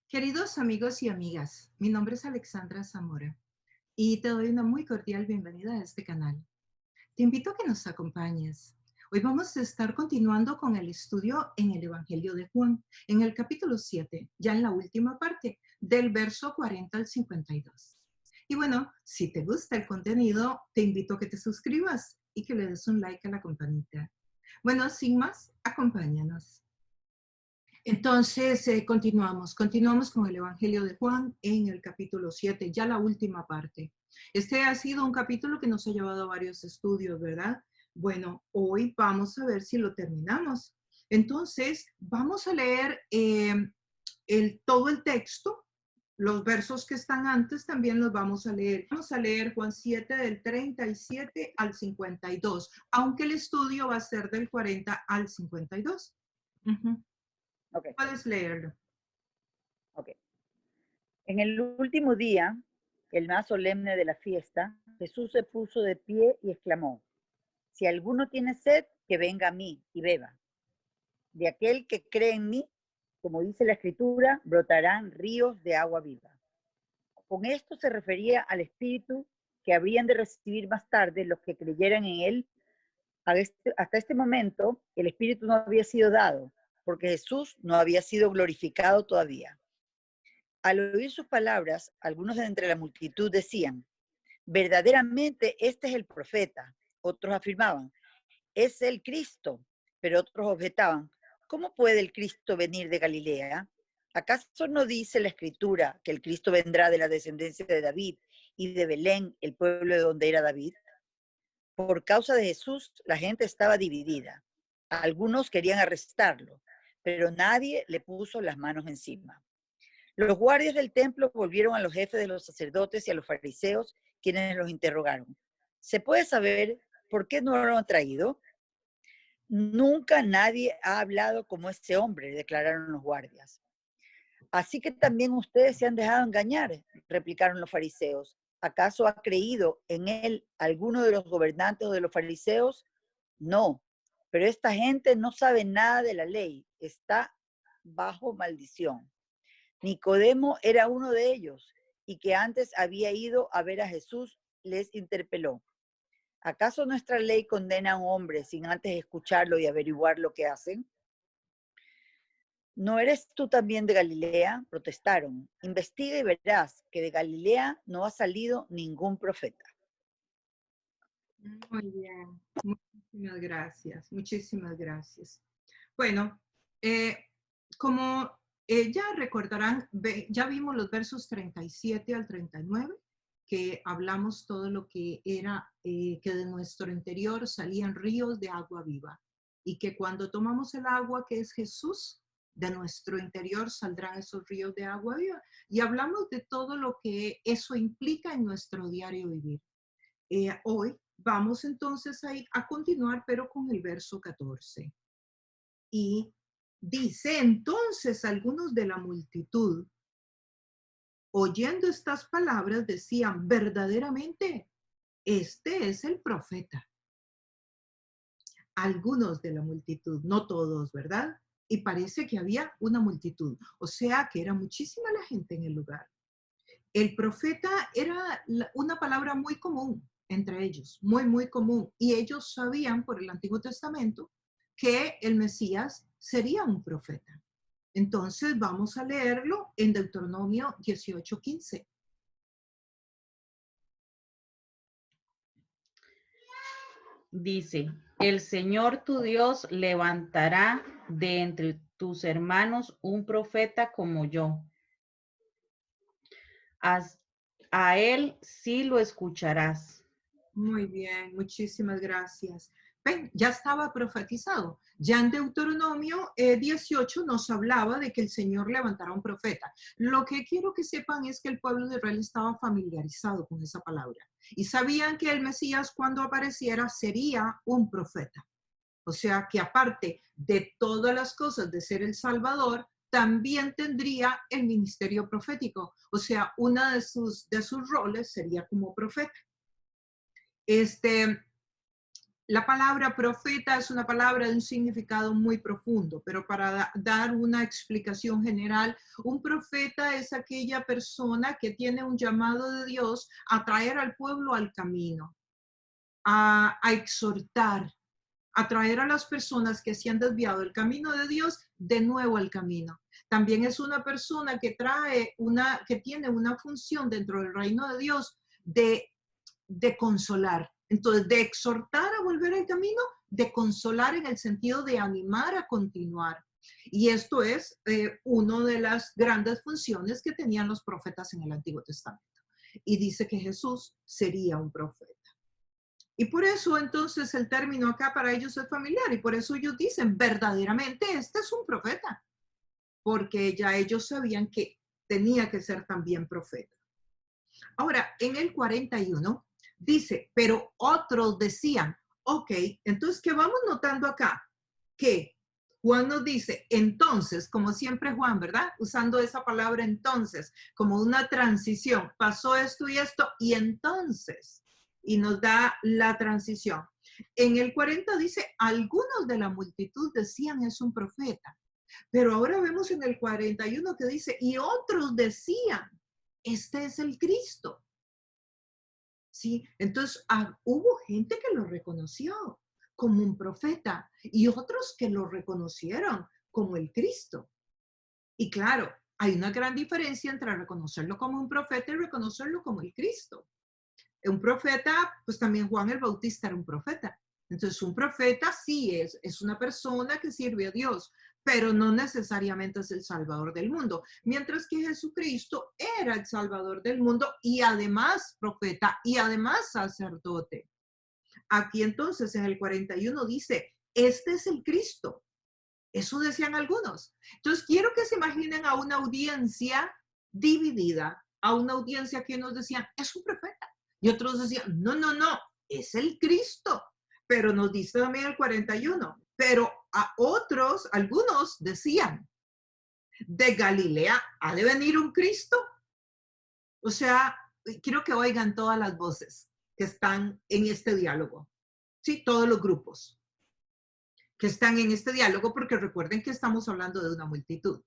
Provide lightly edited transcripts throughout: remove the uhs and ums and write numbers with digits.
Queridos amigos y amigas, mi nombre es Alexandra Zamora y te doy una muy cordial bienvenida a este canal. Te invito a que nos acompañes. Hoy vamos a estar continuando con el estudio en el Evangelio de Juan, en el capítulo 7, ya en la última parte, del verso 40 al 52. Y bueno, si te gusta el contenido, te invito a que te suscribas y que le des un like a la campanita. Bueno, sin más, acompáñanos. Entonces, continuamos con el Evangelio de Juan en el capítulo 7, ya la última parte. Este ha sido un capítulo que nos ha llevado a varios estudios, ¿verdad? Bueno, hoy vamos a ver si lo terminamos. Entonces, vamos a leer todo el texto. Los versos que están antes también los vamos a leer. Vamos a leer Juan 7 del 37 al 52, aunque el estudio va a ser del 40 al 52. Uh-huh. Ok, Puedes leerlo. ok. En el último día, el más solemne de la fiesta, Jesús se puso de pie y exclamó: Si alguno tiene sed, que venga a mí y beba. De aquel que cree en mí, como dice la Escritura, brotarán ríos de agua viva. Con esto se refería al Espíritu que habrían de recibir más tarde los que creyeran en él. Hasta este momento, el Espíritu no había sido dado, porque Jesús no había sido glorificado todavía. Al oír sus palabras, algunos de entre la multitud decían: verdaderamente este es el profeta. Otros afirmaban: es el Cristo. Pero otros objetaban: ¿cómo puede el Cristo venir de Galilea? ¿Acaso no dice la Escritura que el Cristo vendrá de la descendencia de David y de Belén, el pueblo de donde era David? Por causa de Jesús, la gente estaba dividida. Algunos querían arrestarlo, pero nadie le puso las manos encima. Los guardias del templo volvieron a los jefes de los sacerdotes y a los fariseos, quienes los interrogaron: ¿se puede saber por qué no lo han traído? Nunca nadie ha hablado como ese hombre, declararon los guardias. Así que también ustedes se han dejado engañar, replicaron los fariseos. ¿Acaso ha creído en él alguno de los gobernantes o de los fariseos? No, pero esta gente no sabe nada de la ley, está bajo maldición. Nicodemo era uno de ellos, y que antes había ido a ver a Jesús, les interpeló: ¿acaso nuestra ley condena a un hombre sin antes escucharlo y averiguar lo que hacen? ¿No eres tú también de Galilea? Protestaron. Investiga y verás que de Galilea no ha salido ningún profeta. Muy bien, muchísimas gracias, muchísimas gracias. Bueno, eh, como ya recordarán, ya vimos los versos 37 al 39, que hablamos todo lo que era que de nuestro interior salían ríos de agua viva y que cuando tomamos el agua que es Jesús, de nuestro interior saldrán esos ríos de agua viva. Y hablamos de todo lo que eso implica en nuestro diario vivir. Hoy vamos entonces a continuar, pero con el verso 14. Y dice, entonces algunos de la multitud, oyendo estas palabras, decían, verdaderamente, este es el profeta. Algunos de la multitud, no todos, ¿verdad? Y parece que había una multitud, o sea que era muchísima la gente en el lugar. El profeta era una palabra muy común entre ellos, muy, muy común. Y ellos sabían por el Antiguo Testamento que el Mesías sería un profeta. Entonces vamos a leerlo en Deuteronomio 18:15. Dice: el Señor tu Dios levantará de entre tus hermanos un profeta como yo. A él sí lo escucharás. Muy bien, muchísimas gracias. Ven, ya estaba profetizado. Ya en Deuteronomio 18 nos hablaba de que el Señor levantará un profeta. Lo que quiero que sepan es que el pueblo de Israel estaba familiarizado con esa palabra y sabían que el Mesías cuando apareciera sería un profeta. O sea que aparte de todas las cosas de ser el Salvador, también tendría el ministerio profético. O sea, una de sus roles sería como profeta. Este, La palabra profeta es una palabra de un significado muy profundo, pero para dar una explicación general, un profeta es aquella persona que tiene un llamado de Dios a traer al pueblo al camino, a exhortar, a traer a las personas que se han desviado del camino de Dios de nuevo al camino. También es una persona que que tiene una función dentro del reino de Dios de consolar. Entonces, de exhortar a volver al camino, de consolar en el sentido de animar a continuar. Y esto es una de las grandes funciones que tenían los profetas en el Antiguo Testamento. Y dice que Jesús sería un profeta. Y por eso entonces el término acá para ellos es familiar y por eso ellos dicen verdaderamente este es un profeta, porque ya ellos sabían que tenía que ser también profeta. Ahora, en el 41 dice, pero otros decían, ok, entonces, ¿qué vamos notando acá? Que Juan nos dice, entonces, como siempre Juan, ¿verdad? Usando esa palabra entonces, como una transición, pasó esto y entonces, y nos da la transición. En el 40 dice, algunos de la multitud decían es un profeta, pero ahora vemos en el 41 que dice, y otros decían, este es el Cristo. ¿Sí? Entonces, hubo gente que lo reconoció como un profeta y otros que lo reconocieron como el Cristo. Y claro, hay una gran diferencia entre reconocerlo como un profeta y reconocerlo como el Cristo. Un profeta, pues también Juan el Bautista era un profeta. Entonces, un profeta sí es una persona que sirve a Dios, pero no necesariamente es el Salvador del mundo. Mientras que Jesucristo era el Salvador del mundo y además profeta y además sacerdote. Aquí entonces en el 41 dice, este es el Cristo. Eso decían algunos. Entonces, quiero que se imaginen a una audiencia dividida, a una audiencia que nos decían, es un profeta. Y otros decían, no, no, no, es el Cristo. Pero nos dice también el 41. Pero a otros, algunos decían, de Galilea ha de venir un Cristo. O sea, quiero que oigan todas las voces que están en este diálogo. Sí, todos los grupos que están en este diálogo, porque recuerden que estamos hablando de una multitud.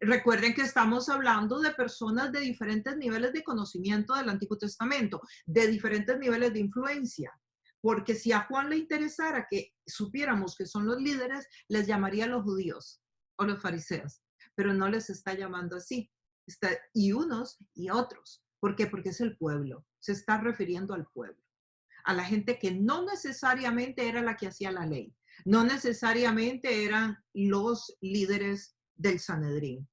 Recuerden que estamos hablando de personas de diferentes niveles de conocimiento del Antiguo Testamento, de diferentes niveles de influencia, porque si a Juan le interesara que supiéramos que son los líderes, les llamaría a los judíos o los fariseos, pero no les está llamando así. Y unos y otros. ¿Por qué? Porque es el pueblo, se está refiriendo al pueblo, a la gente que no necesariamente era la que hacía la ley, no necesariamente eran los líderes del Sanedrín.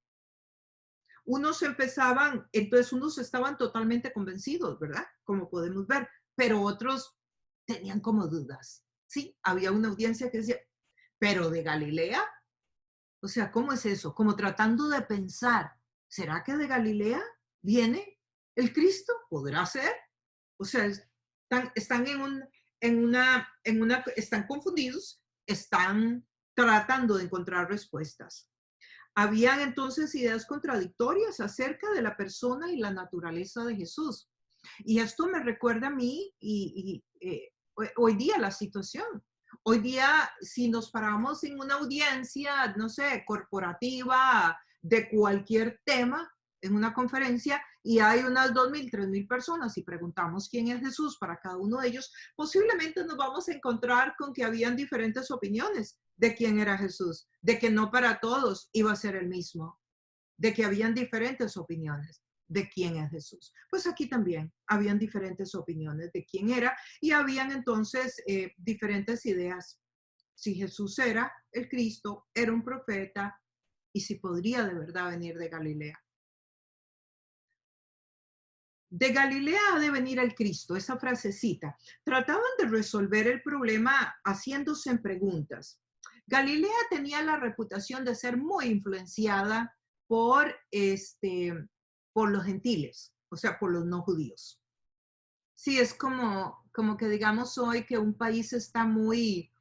Entonces unos estaban totalmente convencidos, ¿verdad? Como podemos ver, pero otros tenían como dudas. Sí, había una audiencia que decía, ¿pero de Galilea? O sea, ¿cómo es eso? Como tratando de pensar, ¿será que de Galilea viene el Cristo? ¿Podrá ser? O sea, están están confundidos, están tratando de encontrar respuestas. Habían entonces ideas contradictorias acerca de la persona y la naturaleza de Jesús. Y esto me recuerda a mí hoy día la situación. Hoy día, si nos paramos en una audiencia, no sé, corporativa, de cualquier tema, en una conferencia, y hay unas 2,000, 3,000 personas y preguntamos quién es Jesús para cada uno de ellos, posiblemente nos vamos a encontrar con que habían diferentes opiniones de quién era Jesús, de que no para todos iba a ser el mismo, de que habían diferentes opiniones de quién es Jesús. Pues aquí también habían diferentes opiniones de quién era y habían entonces diferentes ideas. Si Jesús era el Cristo, era un profeta y si podría de verdad venir de Galilea. De Galilea ha de venir el Cristo, esa frasecita. Trataban de resolver el problema haciéndose preguntas. Galilea tenía la reputación de ser muy influenciada por los gentiles, o sea, por los no judíos. Sí, es como que digamos hoy que un país está muy,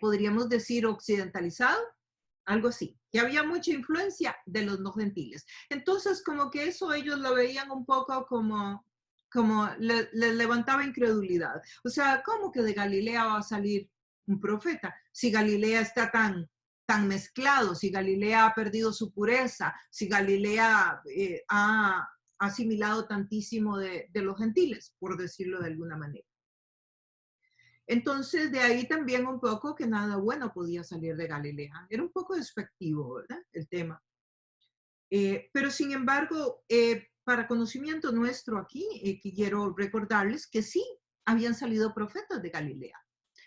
podríamos decir, occidentalizado, algo así, que había mucha influencia de los no gentiles. Entonces, como que eso ellos lo veían un poco como como les levantaba incredulidad. O sea, ¿cómo que de Galilea va a salir un profeta? Si Galilea está tan mezclado, si Galilea ha perdido su pureza, si Galilea ha asimilado tantísimo de los gentiles, por decirlo de alguna manera. Entonces, de ahí también un poco que nada bueno podía salir de Galilea. Era un poco despectivo, ¿verdad? El tema. Pero sin embargo, para conocimiento nuestro aquí, quiero recordarles que sí habían salido profetas de Galilea.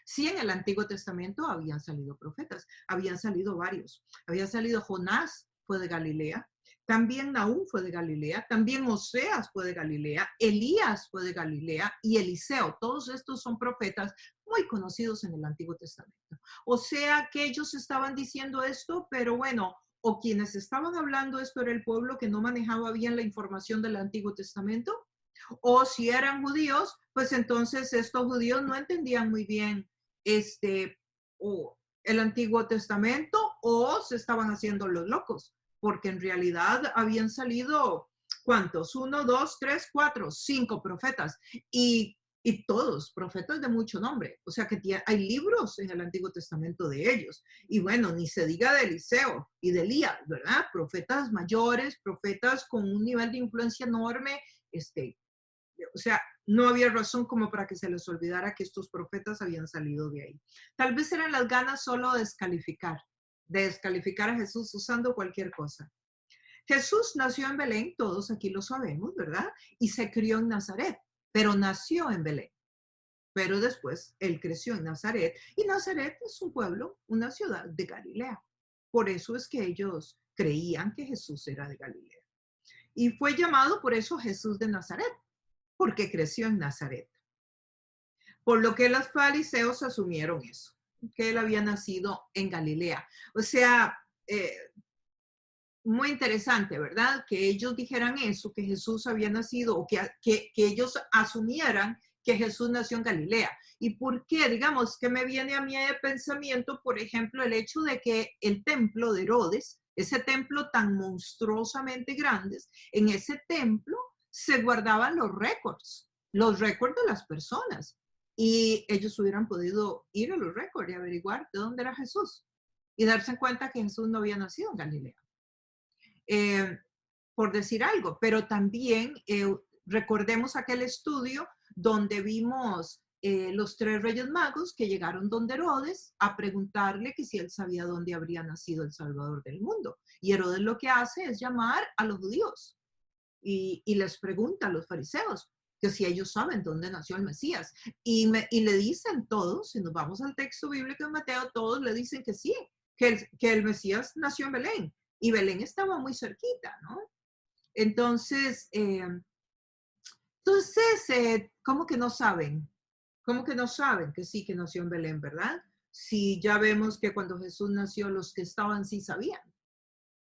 Sí, en el Antiguo Testamento habían salido profetas, habían salido varios. Había salido Jonás, fue de Galilea. También Nahum fue de Galilea. También Oseas fue de Galilea. Elías fue de Galilea y Eliseo. Todos estos son profetas muy conocidos en el Antiguo Testamento. O sea que ellos estaban diciendo esto, pero bueno, o quienes estaban hablando esto era el pueblo que no manejaba bien la información del Antiguo Testamento, o si eran judíos, pues entonces estos judíos no entendían muy bien o el Antiguo Testamento, o se estaban haciendo los locos, porque en realidad habían salido, ¿cuántos? 1, 2, 3, 4, 5 profetas, y todos profetas de mucho nombre. O sea que hay libros en el Antiguo Testamento de ellos. Y bueno, ni se diga de Eliseo y de Elías, ¿verdad? Profetas mayores, profetas con un nivel de influencia enorme. O sea, no había razón como para que se les olvidara que estos profetas habían salido de ahí. Tal vez eran las ganas solo de descalificar a Jesús usando cualquier cosa. Jesús nació en Belén, todos aquí lo sabemos, ¿verdad? Y se crió en Nazaret, pero nació en Belén. Pero después él creció en Nazaret, y Nazaret es un pueblo, una ciudad de Galilea. Por eso es que ellos creían que Jesús era de Galilea. Y fue llamado por eso Jesús de Nazaret, porque creció en Nazaret. Por lo que los fariseos asumieron eso, que él había nacido en Galilea. O sea, muy interesante, ¿verdad? Que ellos dijeran eso, que Jesús había nacido, o que ellos asumieran que Jesús nació en Galilea. ¿Y por qué? Digamos, que me viene a mí de pensamiento, por ejemplo, el hecho de que el templo de Herodes, ese templo tan monstruosamente grande, en ese templo se guardaban los récords de las personas. Y ellos hubieran podido ir a los récords y averiguar de dónde era Jesús y darse cuenta que Jesús no había nacido en Galilea. Por decir algo, pero también recordemos aquel estudio donde vimos los 3 reyes magos que llegaron donde Herodes a preguntarle que si él sabía dónde habría nacido el Salvador del mundo. Y Herodes lo que hace es llamar a los judíos y les pregunta a los fariseos que si ellos saben dónde nació el Mesías. Y le dicen todos, si nos vamos al texto bíblico de Mateo, todos le dicen que sí, que el Mesías nació en Belén. Y Belén estaba muy cerquita, ¿no? Entonces, ¿cómo que no saben? ¿Cómo que no saben que sí que nació en Belén, verdad? Si ya vemos que cuando Jesús nació, los que estaban sí sabían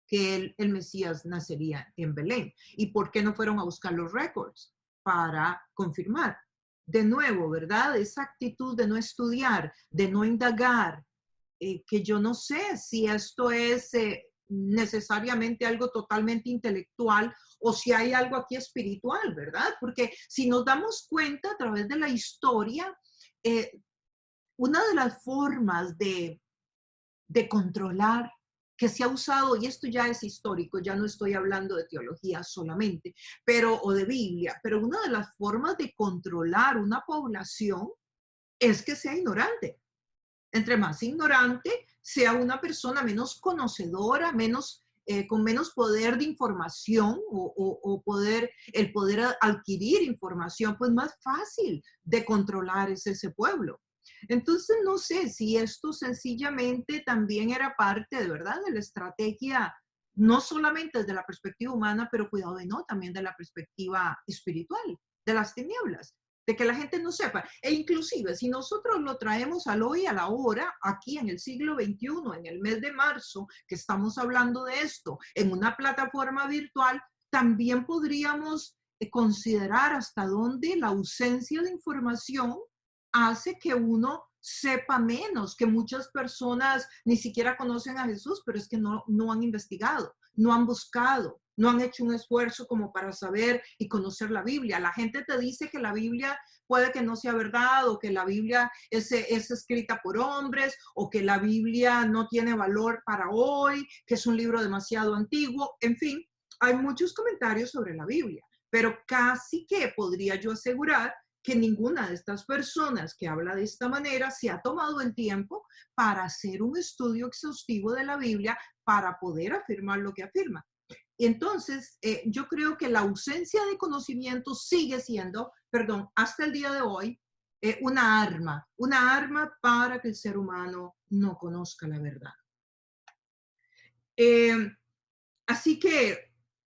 que el Mesías nacería en Belén. ¿Y por qué no fueron a buscar los récords para confirmar? De nuevo, ¿verdad? Esa actitud de no estudiar, de no indagar, que yo no sé si esto es necesariamente algo totalmente intelectual o si hay algo aquí espiritual, ¿verdad? Porque si nos damos cuenta a través de la historia, una de las formas de controlar que se ha usado, y esto ya es histórico, ya no estoy hablando de teología solamente, o de Biblia, pero una de las formas de controlar una población es que sea ignorante. Entre más ignorante sea una persona menos conocedora, con menos poder de información o el poder adquirir información, pues más fácil de controlar es ese pueblo. Entonces, no sé si esto sencillamente también era parte, de verdad, de la estrategia, no solamente desde la perspectiva humana, pero cuidado de no, también de la perspectiva espiritual, de las tinieblas, de que la gente no sepa. E inclusive, si nosotros lo traemos al hoy, a la hora, aquí en el siglo XXI, en el mes de marzo, que estamos hablando de esto, en una plataforma virtual, también podríamos considerar hasta dónde la ausencia de información hace que uno sepa menos, que muchas personas ni siquiera conocen a Jesús, pero es que no han investigado, no han buscado, no han hecho un esfuerzo como para saber y conocer la Biblia. La gente te dice que la Biblia puede que no sea verdad, o que la Biblia es escrita por hombres, o que la Biblia no tiene valor para hoy, que es un libro demasiado antiguo. En fin, hay muchos comentarios sobre la Biblia, pero casi que podría yo asegurar que ninguna de estas personas que habla de esta manera se ha tomado el tiempo para hacer un estudio exhaustivo de la Biblia para poder afirmar lo que afirma. Y entonces, yo creo que la ausencia de conocimiento sigue siendo, perdón, hasta el día de hoy, una arma para que el ser humano no conozca la verdad. Así que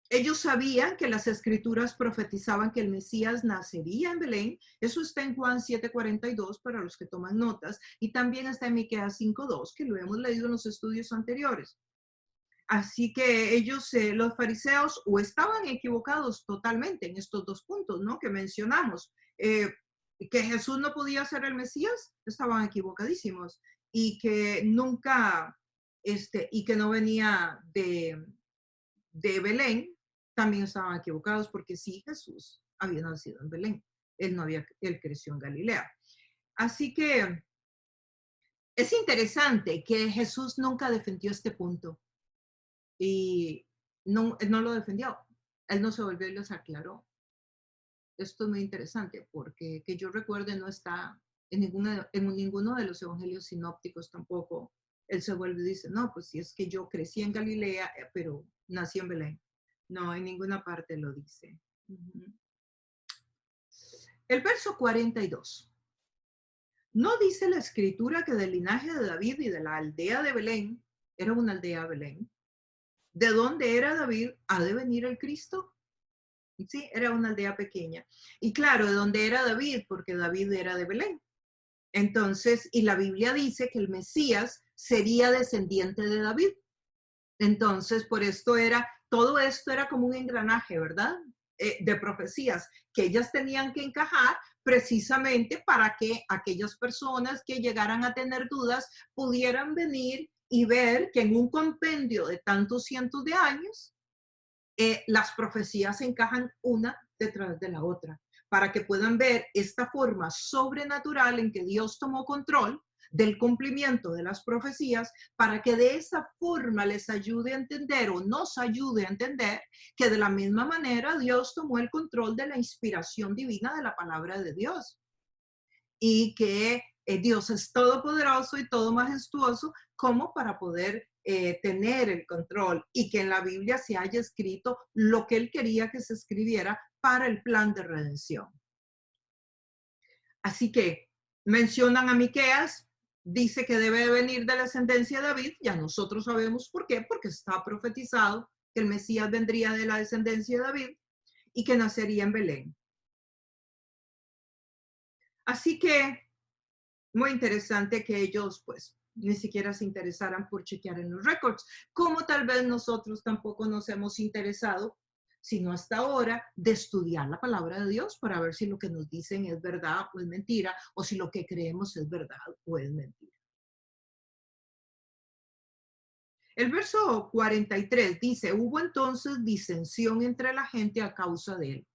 ellos sabían que las escrituras profetizaban que el Mesías nacería en Belén. Eso está en Juan 7:42 para los que toman notas, y también está en Miqueas 5:2, que lo hemos leído en los estudios anteriores. Así que ellos, los fariseos, o estaban equivocados totalmente en estos dos puntos, ¿no?, que mencionamos. Que Jesús no podía ser el Mesías, estaban equivocadísimos. Y que nunca, y que no venía de Belén, también estaban equivocados, porque sí, Jesús había nacido en Belén. Él creció en Galilea. Así que es interesante que Jesús nunca defendió este punto. Y no, él no lo defendió. Él no se volvió y los aclaró. Esto es muy interesante, porque que yo recuerde no está en ninguno de los evangelios sinópticos tampoco. Él se vuelve y dice, no, pues si es que yo crecí en Galilea, pero nací en Belén. No, en ninguna parte lo dice. El verso 42. ¿No dice la escritura que del linaje de David y de la aldea de Belén, era una aldea Belén, de dónde era David, ha de venir el Cristo? Sí, era una aldea pequeña. Y claro, ¿de dónde era David? Porque David era de Belén. Entonces, y la Biblia dice que el Mesías sería descendiente de David. Entonces, todo esto era como un engranaje, ¿verdad? De profecías que ellas tenían que encajar precisamente para que aquellas personas que llegaran a tener dudas pudieran venir y ver que en un compendio de tantos cientos de años, las profecías se encajan una detrás de la otra, para que puedan ver esta forma sobrenatural en que Dios tomó control del cumplimiento de las profecías, para que de esa forma les ayude a entender, o nos ayude a entender, que de la misma manera Dios tomó el control de la inspiración divina de la palabra de Dios, y que Dios es todopoderoso y todo majestuoso como para poder tener el control, y que en la Biblia se haya escrito lo que él quería que se escribiera para el plan de redención. Así que mencionan a Miqueas, dice que debe venir de la descendencia de David. Ya nosotros sabemos por qué, porque está profetizado que el Mesías vendría de la descendencia de David y que nacería en Belén. Así que muy interesante que ellos pues ni siquiera se interesaran por chequear en los récords, como tal vez nosotros tampoco nos hemos interesado, sino hasta ahora, de estudiar la palabra de Dios para ver si lo que nos dicen es verdad o es mentira, o si lo que creemos es verdad o es mentira. El verso 43 dice, hubo entonces disensión entre la gente a causa de él.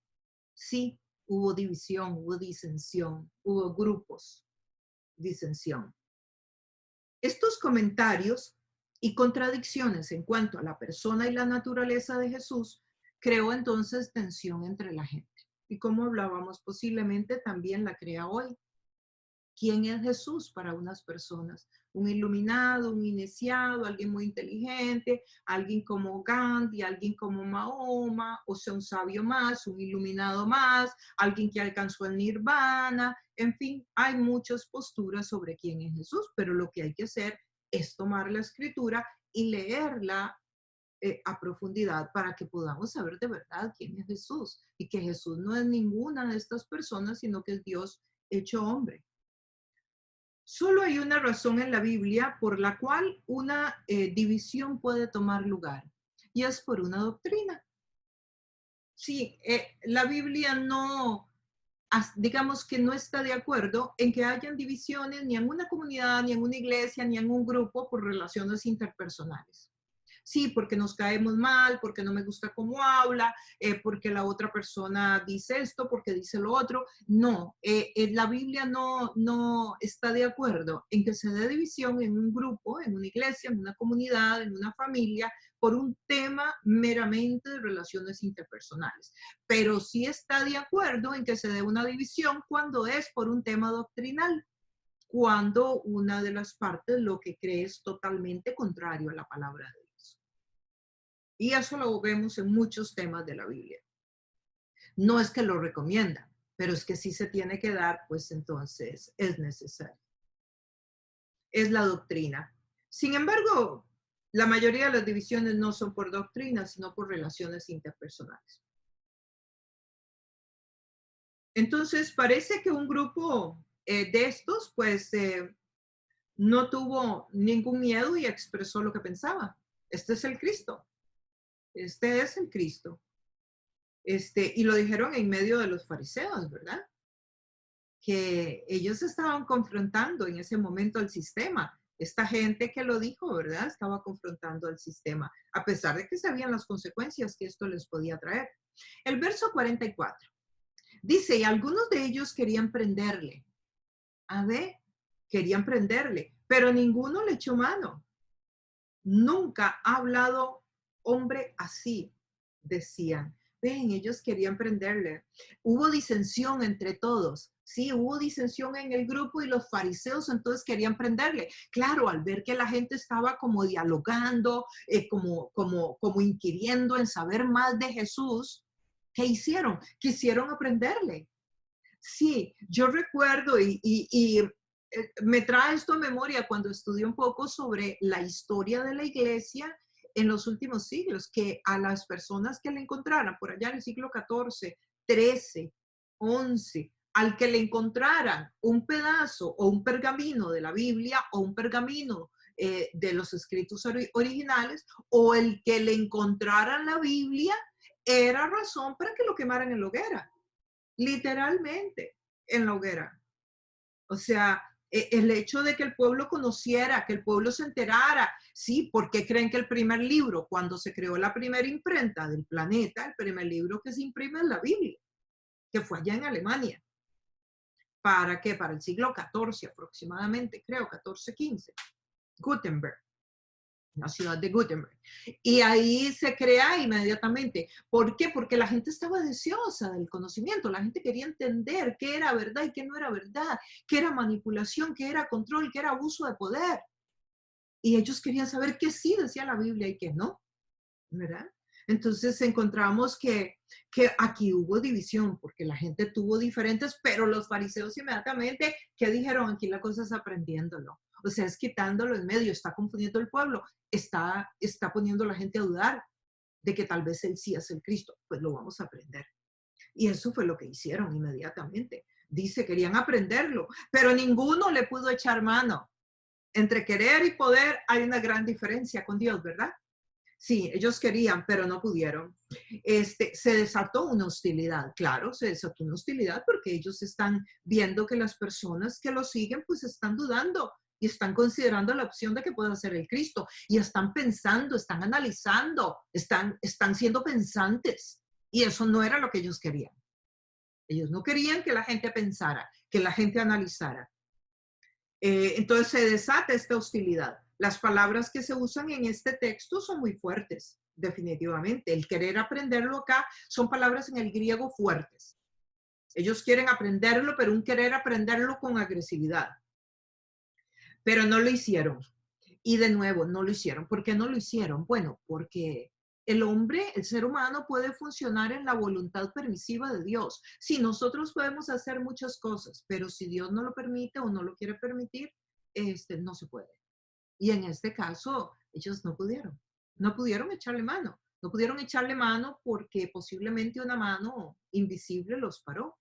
Sí, hubo división, hubo disensión, hubo grupos, disensión. Estos comentarios y contradicciones en cuanto a la persona y la naturaleza de Jesús creó entonces tensión entre la gente. Y como hablábamos, posiblemente también la crea hoy. ¿Quién es Jesús para unas personas? Un iluminado, un iniciado, alguien muy inteligente, alguien como Gandhi, alguien como Mahoma, o sea, un sabio más, un iluminado más, alguien que alcanzó el nirvana. En fin, hay muchas posturas sobre quién es Jesús, pero lo que hay que hacer es tomar la escritura y leerla a profundidad para que podamos saber de verdad quién es Jesús, y que Jesús no es ninguna de estas personas, sino que es Dios hecho hombre. Solo hay una razón en la Biblia por la cual una división puede tomar lugar, y es por una doctrina. Sí, la Biblia no, digamos que no está de acuerdo en que hayan divisiones ni en una comunidad, ni en una iglesia, ni en un grupo por relaciones interpersonales. sí, porque nos caemos mal, porque no me gusta cómo habla, porque la otra persona dice esto, porque dice lo otro. No, la Biblia no está de acuerdo en que se dé división en un grupo, en una iglesia, en una comunidad, en una familia, por un tema meramente de relaciones interpersonales. Pero sí está de acuerdo en que se dé una división cuando es por un tema doctrinal, cuando una de las partes lo que cree es totalmente contrario a la palabra de Dios. Y eso lo vemos en muchos temas de la Biblia. No es que lo recomiendan, pero es que sí se tiene que dar, pues entonces es necesario. Es la doctrina. Sin embargo, la mayoría de las divisiones no son por doctrina, sino por relaciones interpersonales. Entonces, parece que un grupo de estos, pues, no tuvo ningún miedo y expresó lo que pensaba. Este es el Cristo. Este es el Cristo. Y lo dijeron en medio de los fariseos, ¿verdad? Que ellos estaban confrontando en ese momento al sistema. Esta gente que lo dijo, ¿verdad? Estaba confrontando al sistema, a pesar de que sabían las consecuencias que esto les podía traer. El verso 44 dice, y algunos de ellos querían prenderle. A ver, querían prenderle, pero ninguno le echó mano. Nunca ha hablado hombre así, decían. Ven, ellos querían prenderle. Hubo disensión entre todos. Sí, hubo disensión en el grupo y los fariseos entonces querían prenderle. Claro, al ver que la gente estaba como dialogando, como inquiriendo en saber más de Jesús, ¿qué hicieron? Quisieron aprenderle. Sí, yo recuerdo me trae esto a memoria cuando estudié un poco sobre la historia de la iglesia en los últimos siglos, que a las personas que le encontraran por allá en el siglo XIV, XIII, XI, al que le encontraran un pedazo o un pergamino de la Biblia o un pergamino de los escritos originales, o el que le encontraran la Biblia, era razón para que lo quemaran en la hoguera. Literalmente en la hoguera. O sea, el hecho de que el pueblo conociera, que el pueblo se enterara, sí, ¿por qué creen que el primer libro, cuando se creó la primera imprenta del planeta, el primer libro que se imprime es la Biblia, que fue allá en Alemania? ¿Para qué? Para el siglo XIV aproximadamente, creo, XIV, XV. Gutenberg. La ciudad de Gutenberg. Y ahí se crea inmediatamente. ¿Por qué? Porque la gente estaba deseosa del conocimiento, la gente quería entender qué era verdad y qué no era verdad, qué era manipulación, qué era control, qué era abuso de poder. Y ellos querían saber qué sí decía la Biblia y qué no, ¿verdad? Entonces encontramos que aquí hubo división, porque la gente tuvo diferentes, pero los fariseos inmediatamente, ¿qué dijeron? Aquí la cosa es aprendiéndolo. O sea, es quitándolo en medio, está confundiendo el pueblo, está poniendo a la gente a dudar de que tal vez él sí es el Cristo. Pues lo vamos a aprender. Y eso fue lo que hicieron inmediatamente. Dice, querían aprenderlo, pero ninguno le pudo echar mano. Entre querer y poder hay una gran diferencia con Dios, ¿verdad? Sí, ellos querían, pero no pudieron. Se desató una hostilidad, claro, se desató una hostilidad porque ellos están viendo que las personas que lo siguen pues están dudando y están considerando la opción de que pueda ser el Cristo y están pensando, están analizando, están siendo pensantes, y eso no era lo que ellos querían. Ellos no querían que la gente pensara, que la gente analizara. Entonces se desata esta hostilidad. Las palabras que se usan en este texto son muy fuertes, definitivamente. El querer aprenderlo acá son palabras en el griego fuertes. Ellos quieren aprenderlo, pero un querer aprenderlo con agresividad. Pero no lo hicieron. Y de nuevo, no lo hicieron. ¿Por qué no lo hicieron? Bueno, porque el hombre, el ser humano puede funcionar en la voluntad permisiva de Dios. Sí, nosotros podemos hacer muchas cosas, pero si Dios no lo permite o no lo quiere permitir, no se puede. Y en este caso, ellos no pudieron echarle mano. No pudieron echarle mano porque posiblemente una mano invisible los paró.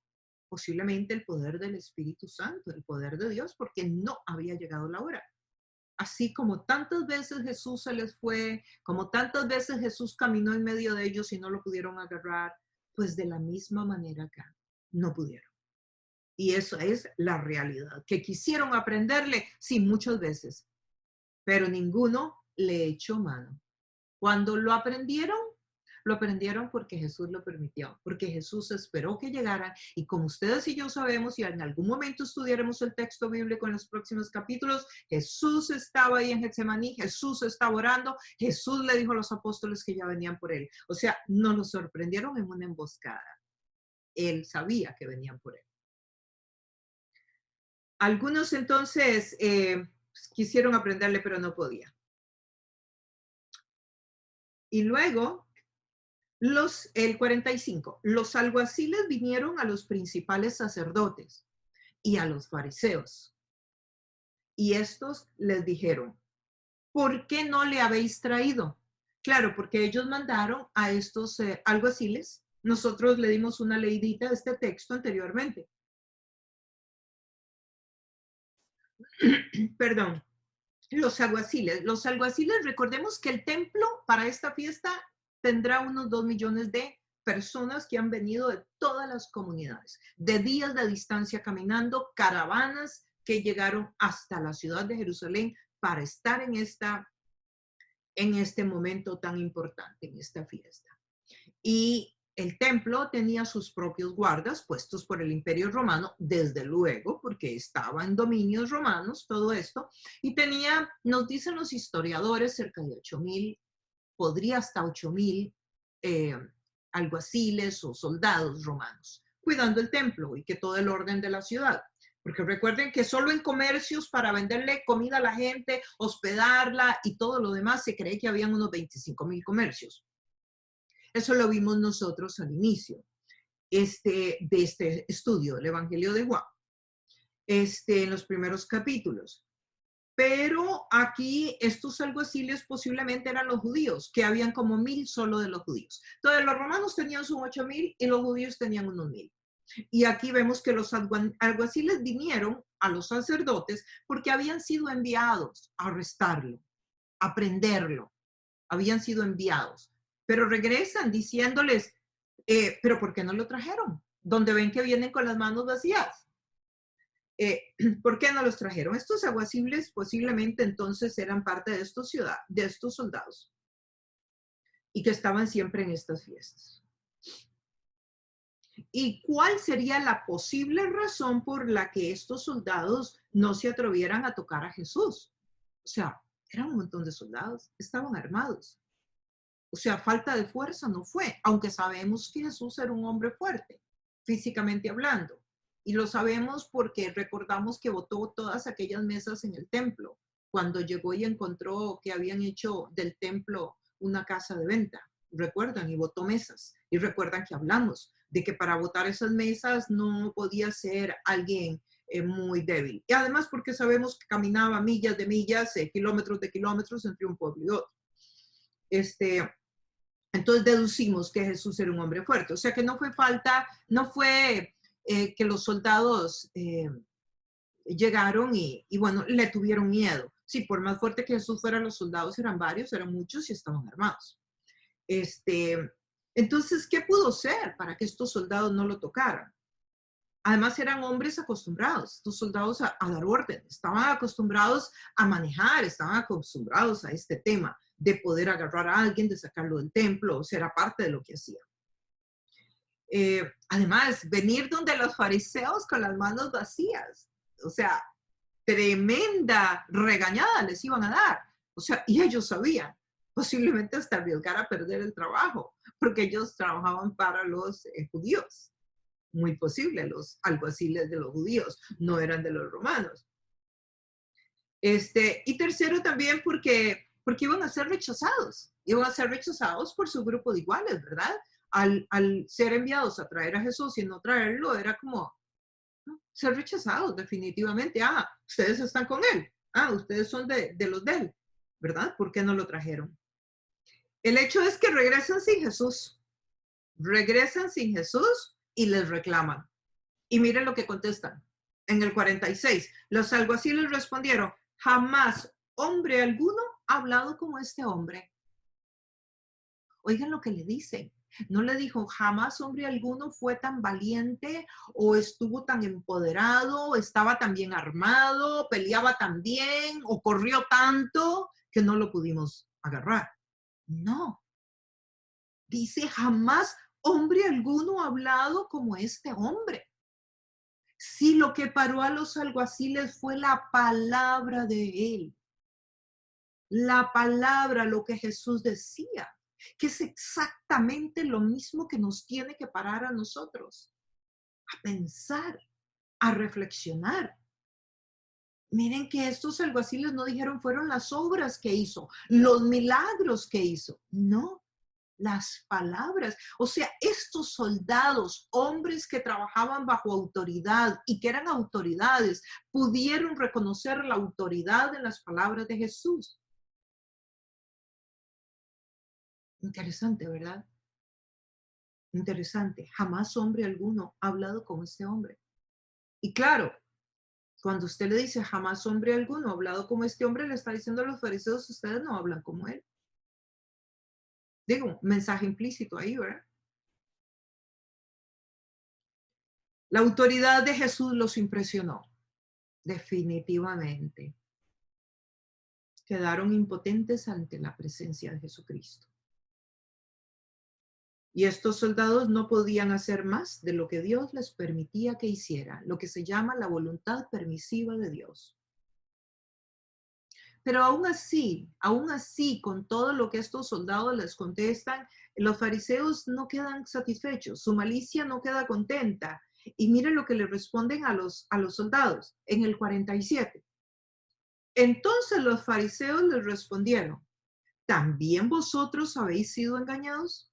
Posiblemente el poder del Espíritu Santo, el poder de Dios, porque no había llegado la hora. Así como tantas veces Jesús se les fue, como tantas veces Jesús caminó en medio de ellos y no lo pudieron agarrar, pues de la misma manera acá, no pudieron. Y eso es la realidad, que quisieron aprenderle, sí, muchas veces, pero ninguno le echó mano. Cuando lo aprendieron porque Jesús lo permitió, porque Jesús esperó que llegaran, y como ustedes y yo sabemos, y en algún momento estudiaremos el texto bíblico en los próximos capítulos, Jesús estaba ahí en Getsemaní, Jesús estaba orando, Jesús le dijo a los apóstoles que ya venían por él. O sea, no lo sorprendieron en una emboscada. Él sabía que venían por él. Algunos entonces quisieron aprenderle, pero no podían. Y luego, el 45, los alguaciles vinieron a los principales sacerdotes y a los fariseos. Y estos les dijeron, ¿por qué no le habéis traído? Claro, porque ellos mandaron a estos alguaciles. Nosotros le dimos una leidita a este texto anteriormente. Perdón. Los alguaciles, recordemos que el templo para esta fiesta tendrá unos 2 millones de personas que han venido de todas las comunidades, de días de distancia caminando, caravanas que llegaron hasta la ciudad de Jerusalén para estar en este momento tan importante, en esta fiesta. Y el templo tenía sus propios guardas puestos por el Imperio Romano, desde luego, porque estaba en dominios romanos todo esto, y tenía, nos dicen los historiadores, cerca de 8,000, podría hasta 8,000 alguaciles o soldados romanos, cuidando el templo y que todo el orden de la ciudad. Porque recuerden que solo en comercios para venderle comida a la gente, hospedarla y todo lo demás, se cree que habían unos 25,000 comercios. Eso lo vimos nosotros al inicio de este estudio, el Evangelio de Juan, en los primeros capítulos. Pero aquí estos alguaciles posiblemente eran los judíos, que habían como 1,000 solo de los judíos. Entonces los romanos tenían sus 8,000 y los judíos tenían unos 1,000. Y aquí vemos que los alguaciles vinieron a los sacerdotes porque habían sido enviados a arrestarlo, a prenderlo. Habían sido enviados. Pero regresan diciéndoles, pero ¿por qué no lo trajeron? Donde ven que vienen con las manos vacías. ¿Por qué no los trajeron? Estos alguaciles posiblemente entonces eran parte de estos soldados y que estaban siempre en estas fiestas. ¿Y cuál sería la posible razón por la que estos soldados no se atrevieran a tocar a Jesús? O sea, eran un montón de soldados, estaban armados. O sea, falta de fuerza no fue, aunque sabemos que Jesús era un hombre fuerte, físicamente hablando. Y lo sabemos porque recordamos que botó todas aquellas mesas en el templo, cuando llegó y encontró que habían hecho del templo una casa de venta. Recuerdan, y botó mesas. Y recuerdan que hablamos de que para botar esas mesas no podía ser alguien muy débil. Y además porque sabemos que caminaba millas de millas, kilómetros de kilómetros entre un pueblo y otro. Entonces deducimos que Jesús era un hombre fuerte. O sea que no fue que los soldados llegaron y bueno, le tuvieron miedo. Sí, por más fuerte que Jesús fuera, los soldados eran varios, eran muchos y estaban armados. Entonces, ¿qué pudo ser para que estos soldados no lo tocaran? Además, eran hombres acostumbrados, estos soldados a dar órdenes, estaban acostumbrados a manejar, estaban acostumbrados a este tema de poder agarrar a alguien, de sacarlo del templo, o sea, era parte de lo que hacían. Además, venir donde los fariseos con las manos vacías, o sea, tremenda regañada les iban a dar, o sea, y ellos sabían, posiblemente hasta arriesgar a perder el trabajo, porque ellos trabajaban para los judíos. Muy posible, los alguaciles de los judíos, no eran de los romanos. Y tercero también porque iban a ser rechazados por su grupo de iguales, ¿verdad? Al ser enviados a traer a Jesús y no traerlo, era como ser rechazados definitivamente. Ah, ustedes están con él. Ah, ustedes son de los de él, ¿verdad? ¿Por qué no lo trajeron? El hecho es que regresan sin Jesús. Regresan sin Jesús y les reclaman. Y miren lo que contestan. En el 46, los alguaciles respondieron, jamás hombre alguno ha hablado como este hombre. Oigan lo que le dicen. No le dijo, jamás hombre alguno fue tan valiente o estuvo tan empoderado, estaba tan bien armado, peleaba tan bien o corrió tanto que no lo pudimos agarrar. No. Dice, jamás hombre alguno ha hablado como este hombre. Si lo que paró a los alguaciles fue la palabra de él. La palabra, lo que Jesús decía, que es exactamente lo mismo que nos tiene que parar a nosotros, a pensar, a reflexionar. Miren que estos alguaciles no dijeron fueron las obras que hizo, los milagros que hizo. No, las palabras. O sea, estos soldados, hombres que trabajaban bajo autoridad y que eran autoridades, pudieron reconocer la autoridad en las palabras de Jesús. Interesante, ¿verdad? Interesante. Jamás hombre alguno ha hablado como este hombre. Y claro, cuando usted le dice jamás hombre alguno ha hablado como este hombre, le está diciendo a los fariseos, ustedes no hablan como él. Digo, mensaje implícito ahí, ¿verdad? La autoridad de Jesús los impresionó, definitivamente. Quedaron impotentes ante la presencia de Jesucristo. Y estos soldados no podían hacer más de lo que Dios les permitía que hiciera, lo que se llama la voluntad permisiva de Dios. Pero aún así, con todo lo que estos soldados les contestan, los fariseos no quedan satisfechos, su malicia no queda contenta. Y mire lo que le responden a los soldados en el 47. Entonces los fariseos les respondieron, ¿también vosotros habéis sido engañados?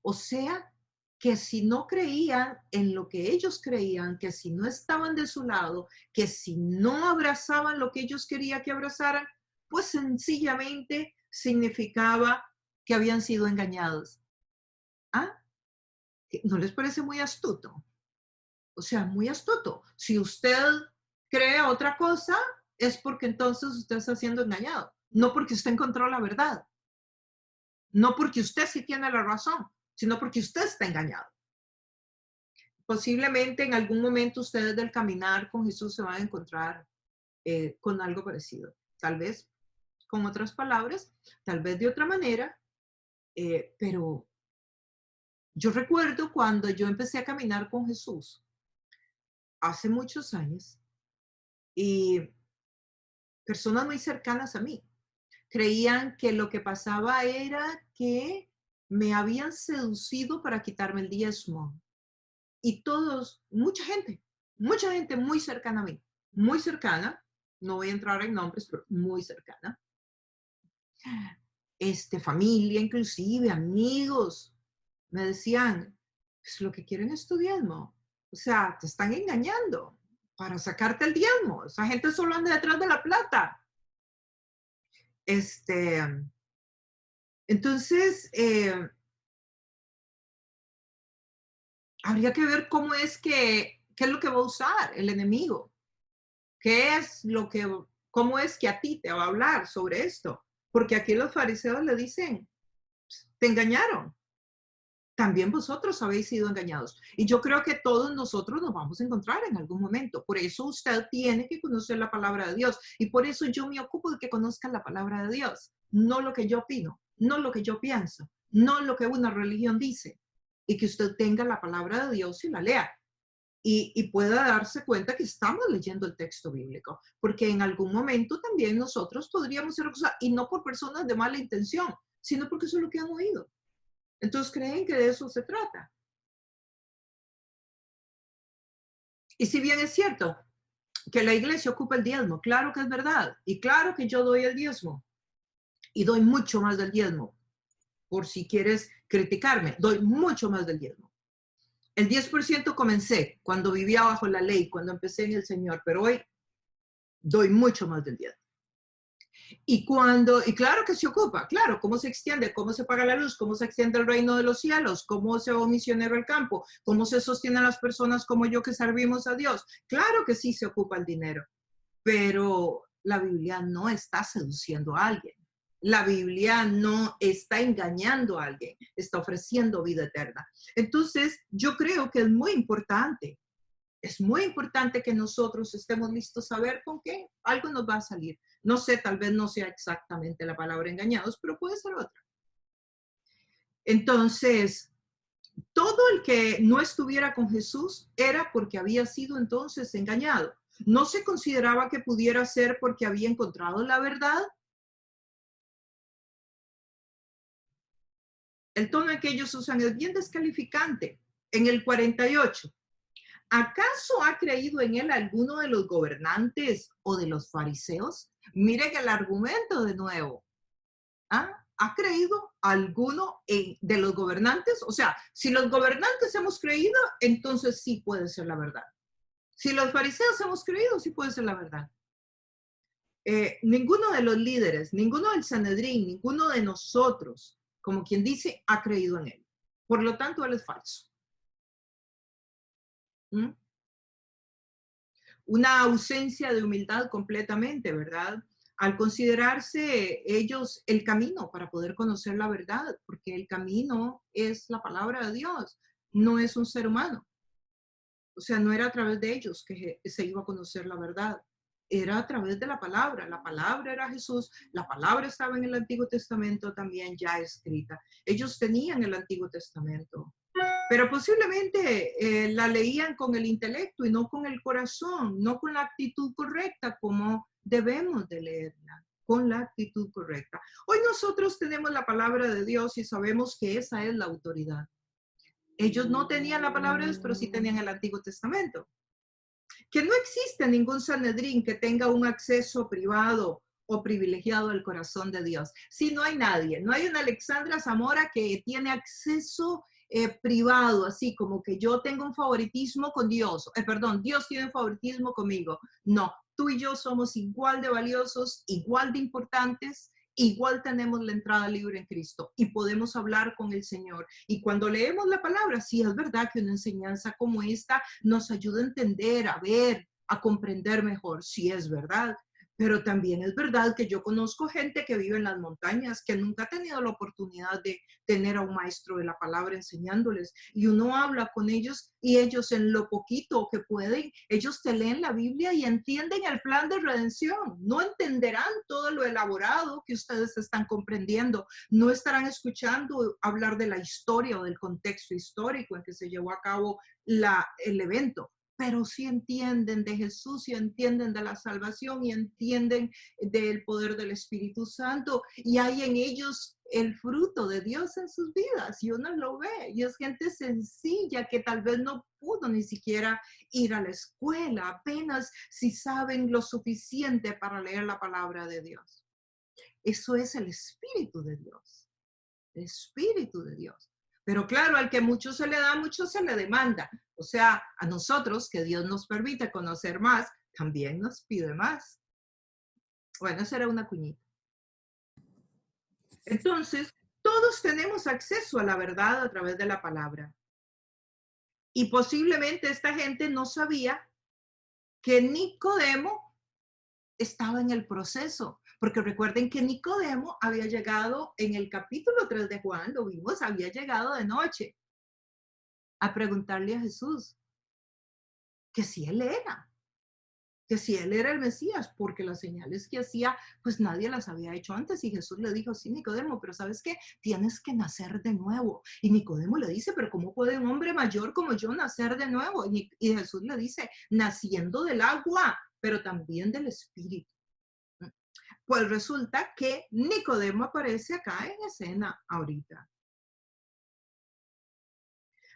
O sea, que si no creían en lo que ellos creían, que si no estaban de su lado, que si no abrazaban lo que ellos querían que abrazaran, pues sencillamente significaba que habían sido engañados. ¿Ah? ¿No les parece muy astuto? O sea, muy astuto. Si usted cree otra cosa, es porque entonces usted está siendo engañado. No porque usted encontró la verdad. No porque usted sí tiene la razón, sino porque usted está engañado. Posiblemente en algún momento ustedes del caminar con Jesús se van a encontrar con algo parecido. Tal vez con otras palabras, tal vez de otra manera, pero yo recuerdo cuando yo empecé a caminar con Jesús hace muchos años y personas muy cercanas a mí creían que lo que pasaba era que me habían seducido para quitarme el diezmo. Y todos, mucha gente muy cercana a mí, muy cercana, no voy a entrar en nombres, pero muy cercana, familia inclusive, amigos, me decían, pues lo que quieren es tu diezmo, o sea, te están engañando para sacarte el diezmo, esa gente solo anda detrás de la plata. Entonces, habría que ver qué es lo que va a usar el enemigo. ¿Cómo es que a ti te va a hablar sobre esto? Porque aquí los fariseos le dicen, te engañaron. También vosotros habéis sido engañados. Y yo creo que todos nosotros nos vamos a encontrar en algún momento. Por eso usted tiene que conocer la palabra de Dios. Y por eso yo me ocupo de que conozcan la palabra de Dios. No lo que yo opino, no lo que yo pienso, no lo que una religión dice. Y que usted tenga la palabra de Dios y la lea. Y pueda darse cuenta que estamos leyendo el texto bíblico, porque en algún momento también nosotros podríamos ser acusados, y no por personas de mala intención, sino porque eso es lo que han oído. Entonces creen que de eso se trata. Y si bien es cierto que la iglesia ocupa el diezmo, claro que es verdad, y claro que yo doy el diezmo, y doy mucho más del diezmo, por si quieres criticarme, doy mucho más del diezmo. El 10% comencé cuando vivía bajo la ley, cuando empecé en el Señor, pero hoy doy mucho más del 10. Y claro que se ocupa, claro, cómo se extiende, cómo se paga la luz, cómo se extiende el reino de los cielos, cómo se va misionero el campo, cómo se sostienen las personas como yo que servimos a Dios. Claro que sí se ocupa el dinero, pero la Biblia no está seduciendo a alguien. La Biblia no está engañando a alguien, está ofreciendo vida eterna. Entonces, yo creo que es muy importante que nosotros estemos listos a ver con qué algo nos va a salir. No sé, tal vez no sea exactamente la palabra engañados, pero puede ser otra. Entonces, todo el que no estuviera con Jesús era porque había sido entonces engañado. No se consideraba que pudiera ser porque había encontrado la verdad. El tono que ellos usan es bien descalificante. En el 48, ¿acaso ha creído en él alguno de los gobernantes o de los fariseos? Miren el argumento de nuevo. ¿Ah? ¿Ha creído alguno de los gobernantes? O sea, si los gobernantes hemos creído, entonces sí puede ser la verdad. Si los fariseos hemos creído, sí puede ser la verdad. Ninguno de los líderes, ninguno del Sanedrín, ninguno de nosotros, como quien dice, ha creído en él. Por lo tanto, él es falso. ¿Mm? Una ausencia de humildad completamente, ¿verdad? Al considerarse ellos el camino para poder conocer la verdad, porque el camino es la palabra de Dios, no es un ser humano. O sea, no era a través de ellos que se iba a conocer la verdad, era a través de la palabra era Jesús, la palabra estaba en el Antiguo Testamento también ya escrita. Ellos tenían el Antiguo Testamento, pero posiblemente la leían con el intelecto y no con el corazón, no con la actitud correcta como debemos de leerla, con la actitud correcta. Hoy nosotros tenemos la palabra de Dios y sabemos que esa es la autoridad. Ellos no tenían la palabra de Dios, pero sí tenían el Antiguo Testamento. Que no existe ningún Sanedrín que tenga un acceso privado o privilegiado al corazón de Dios. Sí, no hay nadie. No hay una Alexandra Zamora que tiene acceso privado, así como que yo tengo un favoritismo con Dios. Perdón, Dios tiene un favoritismo conmigo. No, tú y yo somos igual de valiosos, igual de importantes. Igual tenemos la entrada libre en Cristo y podemos hablar con el Señor. Y cuando leemos la palabra, sí es verdad que una enseñanza como esta nos ayuda a entender, a ver, a comprender mejor. Sí es verdad. Pero también es verdad que yo conozco gente que vive en las montañas, que nunca ha tenido la oportunidad de tener a un maestro de la palabra enseñándoles. Y uno habla con ellos y ellos en lo poquito que pueden, ellos te leen la Biblia y entienden el plan de redención. No entenderán todo lo elaborado que ustedes están comprendiendo. No estarán escuchando hablar de la historia o del contexto histórico en que se llevó a cabo el evento, pero sí entienden de Jesús y entienden de la salvación y entienden del poder del Espíritu Santo y hay en ellos el fruto de Dios en sus vidas y uno lo ve y es gente sencilla que tal vez no pudo ni siquiera ir a la escuela, apenas si saben lo suficiente para leer la palabra de Dios. Eso es el Espíritu de Dios, el Espíritu de Dios. Pero claro, al que mucho se le da, mucho se le demanda. O sea, a nosotros, que Dios nos permite conocer más, también nos pide más. Bueno, esa era una cuñita. Entonces, todos tenemos acceso a la verdad a través de la palabra. Y posiblemente esta gente no sabía que Nicodemo estaba en el proceso, porque recuerden que Nicodemo había llegado en el capítulo 3 de Juan, lo vimos, había llegado de noche a preguntarle a Jesús que si él era el Mesías, porque las señales que hacía, pues nadie las había hecho antes. Y Jesús le dijo, sí, Nicodemo, pero ¿sabes qué? Tienes que nacer de nuevo. Y Nicodemo le dice, pero ¿cómo puede un hombre mayor como yo nacer de nuevo? Y Jesús le dice, naciendo del agua, pero también del Espíritu. Pues resulta que Nicodemo aparece acá en escena ahorita.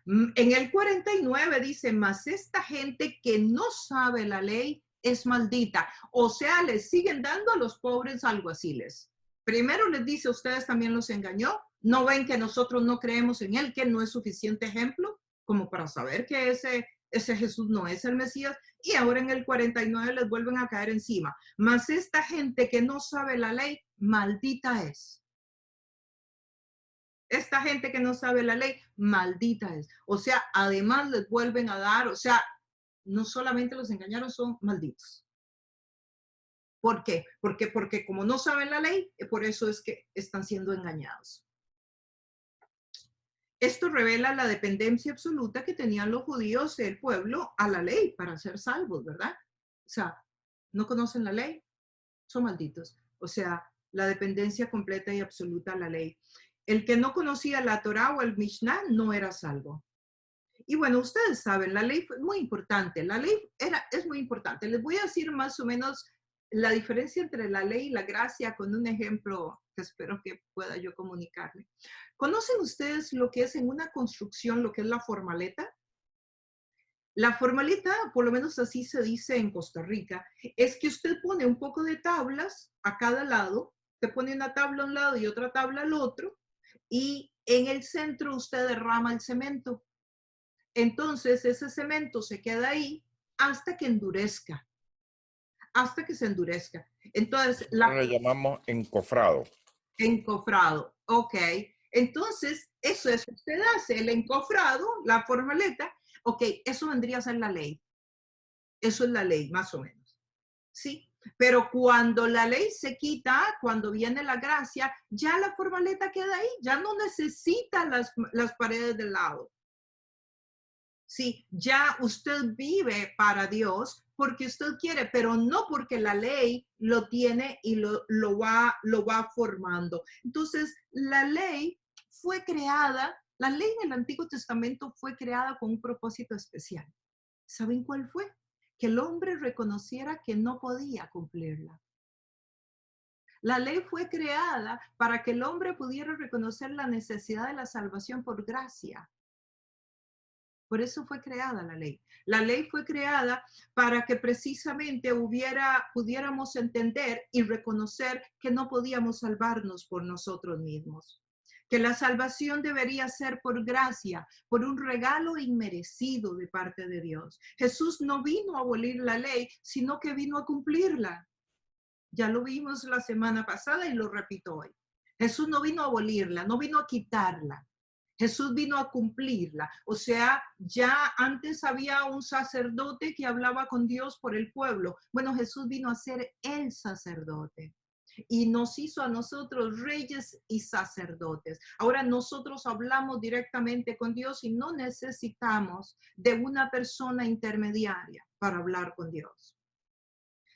En el 49 dice, mas esta gente que no sabe la ley es maldita. O sea, les siguen dando a los pobres alguaciles. Primero les dice, ustedes también los engañó. ¿No ven que nosotros no creemos en él, que él no es suficiente ejemplo como para saber que ese Jesús no es el Mesías? Y ahora en el 49 les vuelven a caer encima. Mas esta gente que no sabe la ley, maldita es. Esta gente que no sabe la ley, maldita es. O sea, además les vuelven a dar, o sea, no solamente los engañaron, son malditos. ¿Por qué? Porque como no saben la ley, por eso es que están siendo engañados. Esto revela la dependencia absoluta que tenían los judíos, el pueblo, a la ley para ser salvos, ¿verdad? O sea, ¿No conocen la ley? Son malditos. O sea, la dependencia completa y absoluta a la ley. El que no conocía la Torah o el Mishnah no era salvo. Y bueno, ustedes saben, la ley fue muy importante. La ley es muy importante. Les voy a decir más o menos la diferencia entre la ley y la gracia con un ejemplo que espero que pueda yo comunicarle. ¿Conocen ustedes lo que es en una construcción, lo que es la formaleta? La formaleta, por lo menos así se dice en Costa Rica, es que usted pone un poco de tablas a cada lado, te pone una tabla a un lado y otra tabla al otro, y en el centro usted derrama el cemento. Entonces ese cemento se queda ahí hasta que endurezca, hasta que se endurezca. Entonces, Le llamamos encofrado. encofrado, ok. Entonces, eso es lo que usted hace, el encofrado, la formaleta, ok, eso vendría a ser la ley. Eso es la ley, más o menos. ¿Sí? Pero cuando la ley se quita, cuando viene la gracia, ya la formaleta queda ahí, ya no necesita las paredes del lado. Sí, ya usted vive para Dios porque usted quiere, pero no porque la ley lo tiene y lo va formando. Entonces, la ley fue creada, la ley en el Antiguo Testamento fue creada con un propósito especial. ¿Saben cuál fue? Que el hombre reconociera que no podía cumplirla. La ley fue creada para que el hombre pudiera reconocer la necesidad de la salvación por gracia. Por eso fue creada la ley. La ley fue creada para que precisamente pudiéramos entender y reconocer que no podíamos salvarnos por nosotros mismos. Que la salvación debería ser por gracia, por un regalo inmerecido de parte de Dios. Jesús no vino a abolir la ley, sino que vino a cumplirla. Ya lo vimos la semana pasada y lo repito hoy. Jesús no vino a abolirla, no vino a quitarla. Jesús vino a cumplirla. O sea, ya antes había un sacerdote que hablaba con Dios por el pueblo. Bueno, Jesús vino a ser el sacerdote y nos hizo a nosotros reyes y sacerdotes. Ahora nosotros hablamos directamente con Dios y no necesitamos de una persona intermediaria para hablar con Dios.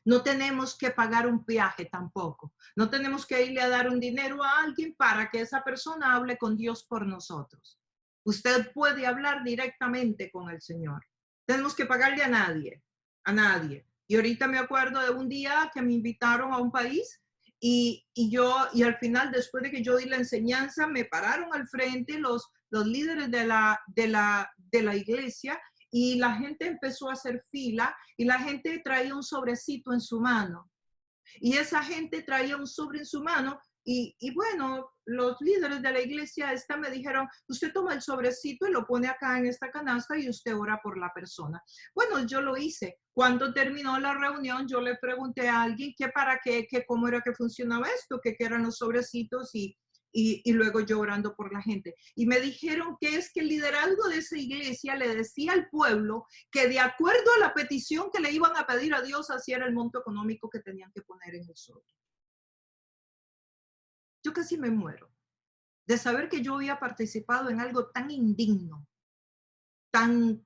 No tenemos que pagar un peaje tampoco. No tenemos que irle a dar un dinero a alguien para que esa persona hable con Dios por nosotros. Usted puede hablar directamente con el Señor. Tenemos que pagarle a nadie, a nadie. Y ahorita me acuerdo de un día que me invitaron a un país y al final, después de que yo di la enseñanza, me pararon al frente los líderes de la iglesia. Y la gente empezó a hacer fila y la gente traía un sobrecito en su mano. Y esa gente traía un sobre en su mano y bueno, los líderes de la iglesia me dijeron, usted toma el sobrecito y lo pone acá en esta canasta y usted ora por la persona. Bueno, yo lo hice. Cuando terminó la reunión, yo le pregunté a alguien cómo era que funcionaba esto, qué eran los sobrecitos y luego yo orando por la gente. Y me dijeron que es que el liderazgo de esa iglesia le decía al pueblo que de acuerdo a la petición que le iban a pedir a Dios, así era el monto económico que tenían que poner en el sobre. Yo casi me muero de saber que yo había participado en algo tan indigno, tan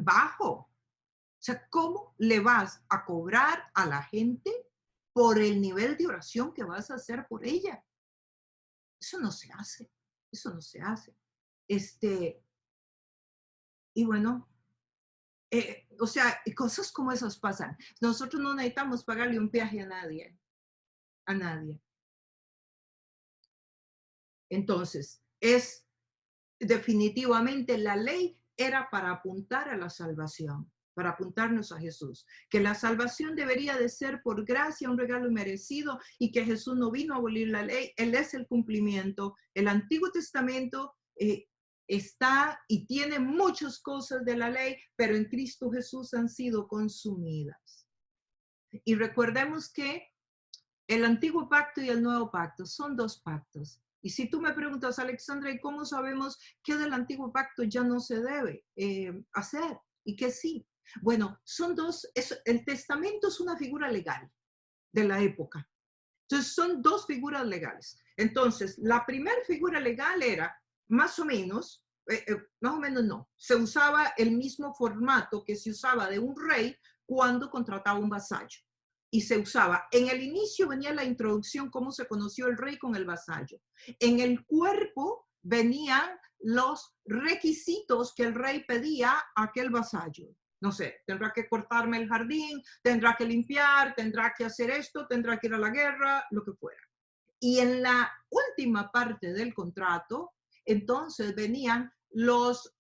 bajo. O sea, ¿cómo le vas a cobrar a la gente por el nivel de oración que vas a hacer por ella? Eso no se hace, eso no se hace. Y bueno, o sea, cosas como esas pasan. Nosotros no necesitamos pagarle un peaje a nadie, a nadie. Entonces, definitivamente la ley era para apuntar a la salvación, para apuntarnos a Jesús, que la salvación debería de ser por gracia, un regalo inmerecido, y que Jesús no vino a abolir la ley, Él es el cumplimiento. El Antiguo Testamento está y tiene muchas cosas de la ley, pero en Cristo Jesús han sido consumidas. Y recordemos que el Antiguo Pacto y el Nuevo Pacto son dos pactos. Y si tú me preguntas, Alexandra, ¿y cómo sabemos que del Antiguo Pacto ya no se debe hacer y que sí? Bueno, son dos, el testamento es una figura legal de la época. Entonces, son dos figuras legales. Entonces, la primera figura legal era más o menos no, se usaba el mismo formato que se usaba de un rey cuando contrataba un vasallo. Y se usaba, en el inicio venía la introducción, cómo se conoció el rey con el vasallo. En el cuerpo venían los requisitos que el rey pedía a aquel vasallo. No sé, tendrá que cortarme el jardín, tendrá que limpiar, tendrá que hacer esto, tendrá que ir a la guerra, lo que fuera. Y en la última parte del contrato, entonces venían los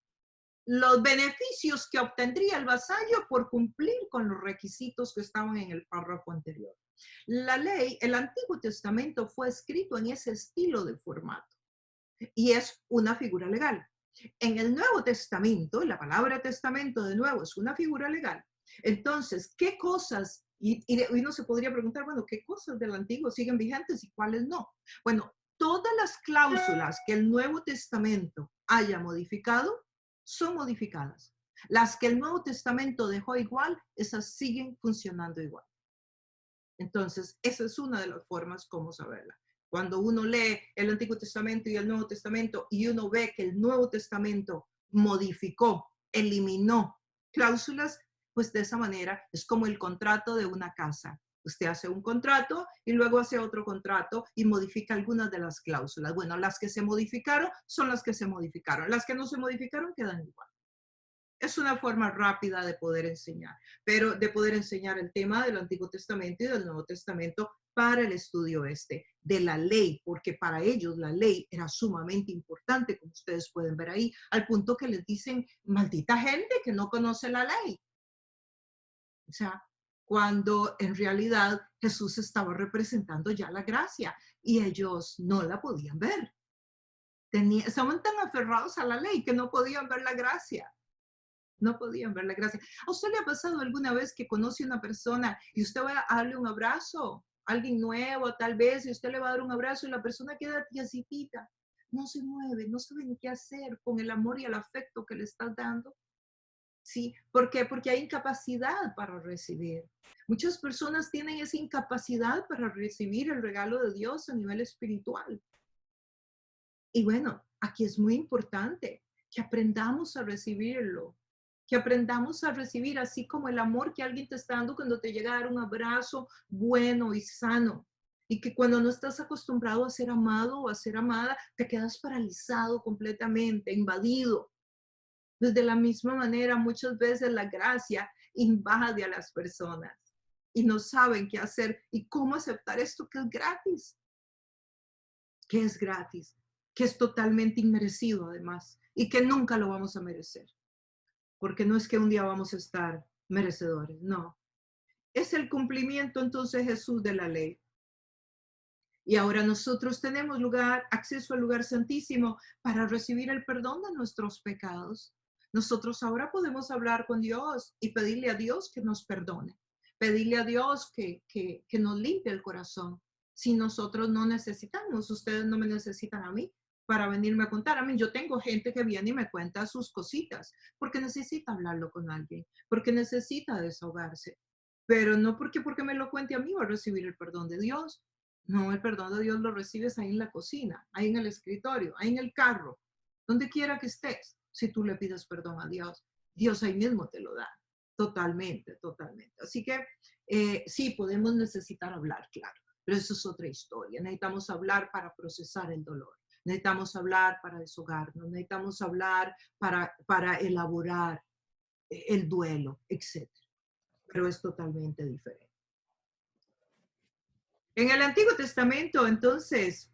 beneficios que obtendría el vasallo por cumplir con los requisitos que estaban en el párrafo anterior. La ley, el Antiguo Testamento fue escrito en ese estilo de formato y es una figura legal. En el Nuevo Testamento, la palabra testamento de nuevo es una figura legal. Entonces, ¿qué cosas? Y uno se podría preguntar, bueno, ¿qué cosas del Antiguo siguen vigentes y cuáles no? Bueno, todas las cláusulas que el Nuevo Testamento haya modificado son modificadas. Las que el Nuevo Testamento dejó igual, esas siguen funcionando igual. Entonces, esa es una de las formas como saberla. Cuando uno lee el Antiguo Testamento y el Nuevo Testamento y uno ve que el Nuevo Testamento modificó, eliminó cláusulas, pues de esa manera es como el contrato de una casa. Usted hace un contrato y luego hace otro contrato y modifica algunas de las cláusulas. Bueno, las que se modificaron son las que se modificaron. Las que no se modificaron quedan igual. Es una forma rápida de poder enseñar, pero de poder enseñar el tema del Antiguo Testamento y del Nuevo Testamento para el estudio de la ley, porque para ellos la ley era sumamente importante, como ustedes pueden ver ahí, al punto que les dicen, maldita gente que no conoce la ley. O sea, cuando en realidad Jesús estaba representando ya la gracia y ellos no la podían ver. Estaban tan aferrados a la ley que no podían ver la gracia. No podían ver la gracia. ¿A usted le ha pasado alguna vez que conoce a una persona y usted va a darle un abrazo? Alguien nuevo, tal vez, y usted le va a dar un abrazo y la persona queda tiesitita, no se mueve, no sabe ni qué hacer con el amor y el afecto que le estás dando. ¿Sí? ¿Por qué? Porque hay incapacidad para recibir. Muchas personas tienen esa incapacidad para recibir el regalo de Dios a nivel espiritual. Y bueno, aquí es muy importante que aprendamos a recibirlo, que aprendamos a recibir así como el amor que alguien te está dando cuando te llega a dar un abrazo bueno y sano. Y que cuando no estás acostumbrado a ser amado o a ser amada, te quedas paralizado completamente, invadido. Pues de la misma manera, muchas veces la gracia invade a las personas y no saben qué hacer y cómo aceptar esto que es gratis. Que es gratis, que es totalmente inmerecido además y que nunca lo vamos a merecer. Porque no es que un día vamos a estar merecedores, no. Es el cumplimiento entonces Jesús de la ley. Y ahora nosotros tenemos acceso al lugar santísimo para recibir el perdón de nuestros pecados. Nosotros ahora podemos hablar con Dios y pedirle a Dios que nos perdone. Pedirle a Dios que nos limpie el corazón. Si nosotros no necesitamos, ustedes no me necesitan a mí para venirme a contar. A mí yo tengo gente que viene y me cuenta sus cositas porque necesita hablarlo con alguien, porque necesita desahogarse. Pero no porque me lo cuente a mí va a recibir el perdón de Dios. No, el perdón de Dios lo recibes ahí en la cocina, ahí en el escritorio, ahí en el carro, donde quiera que estés. Si tú le pides perdón a Dios, Dios ahí mismo te lo da. Totalmente, totalmente. Así que sí, podemos necesitar hablar, claro, pero eso es otra historia. Necesitamos hablar para procesar el dolor. Necesitamos hablar para deshogarnos. Necesitamos hablar para elaborar el duelo, etc. Pero es totalmente diferente. En el Antiguo Testamento, entonces,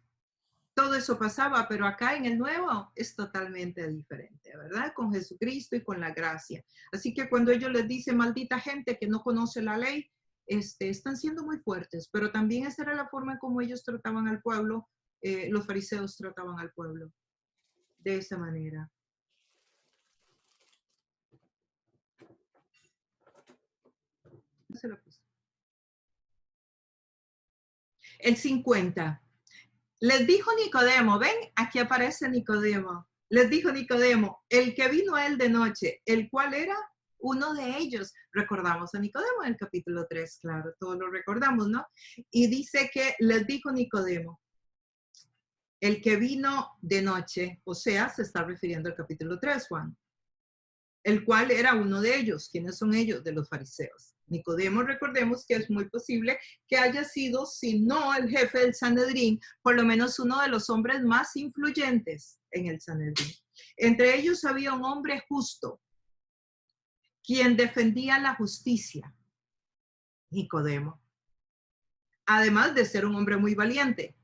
todo eso pasaba, pero acá en el Nuevo es totalmente diferente, ¿verdad? Con Jesucristo y con la gracia. Así que cuando ellos les dicen, maldita gente que no conoce la ley, están siendo muy fuertes, pero también esa era la forma en cómo ellos trataban al pueblo, los fariseos trataban al pueblo, de esa manera. El 50. Les dijo Nicodemo, ven, aquí aparece Nicodemo. Les dijo Nicodemo, el que vino a él de noche, el cual era uno de ellos. Recordamos a Nicodemo en el capítulo 3, claro, todos lo recordamos, ¿no? Y dice que les dijo Nicodemo, el que vino de noche, o sea, se está refiriendo al capítulo 3, Juan. el cual era uno de ellos. ¿Quiénes son ellos? De los fariseos. Nicodemo, recordemos que es muy posible que haya sido, si no el jefe del Sanedrín, por lo menos uno de los hombres más influyentes en el Sanedrín. Entre ellos había un hombre justo, quien defendía la justicia, Nicodemo, además de ser un hombre muy valiente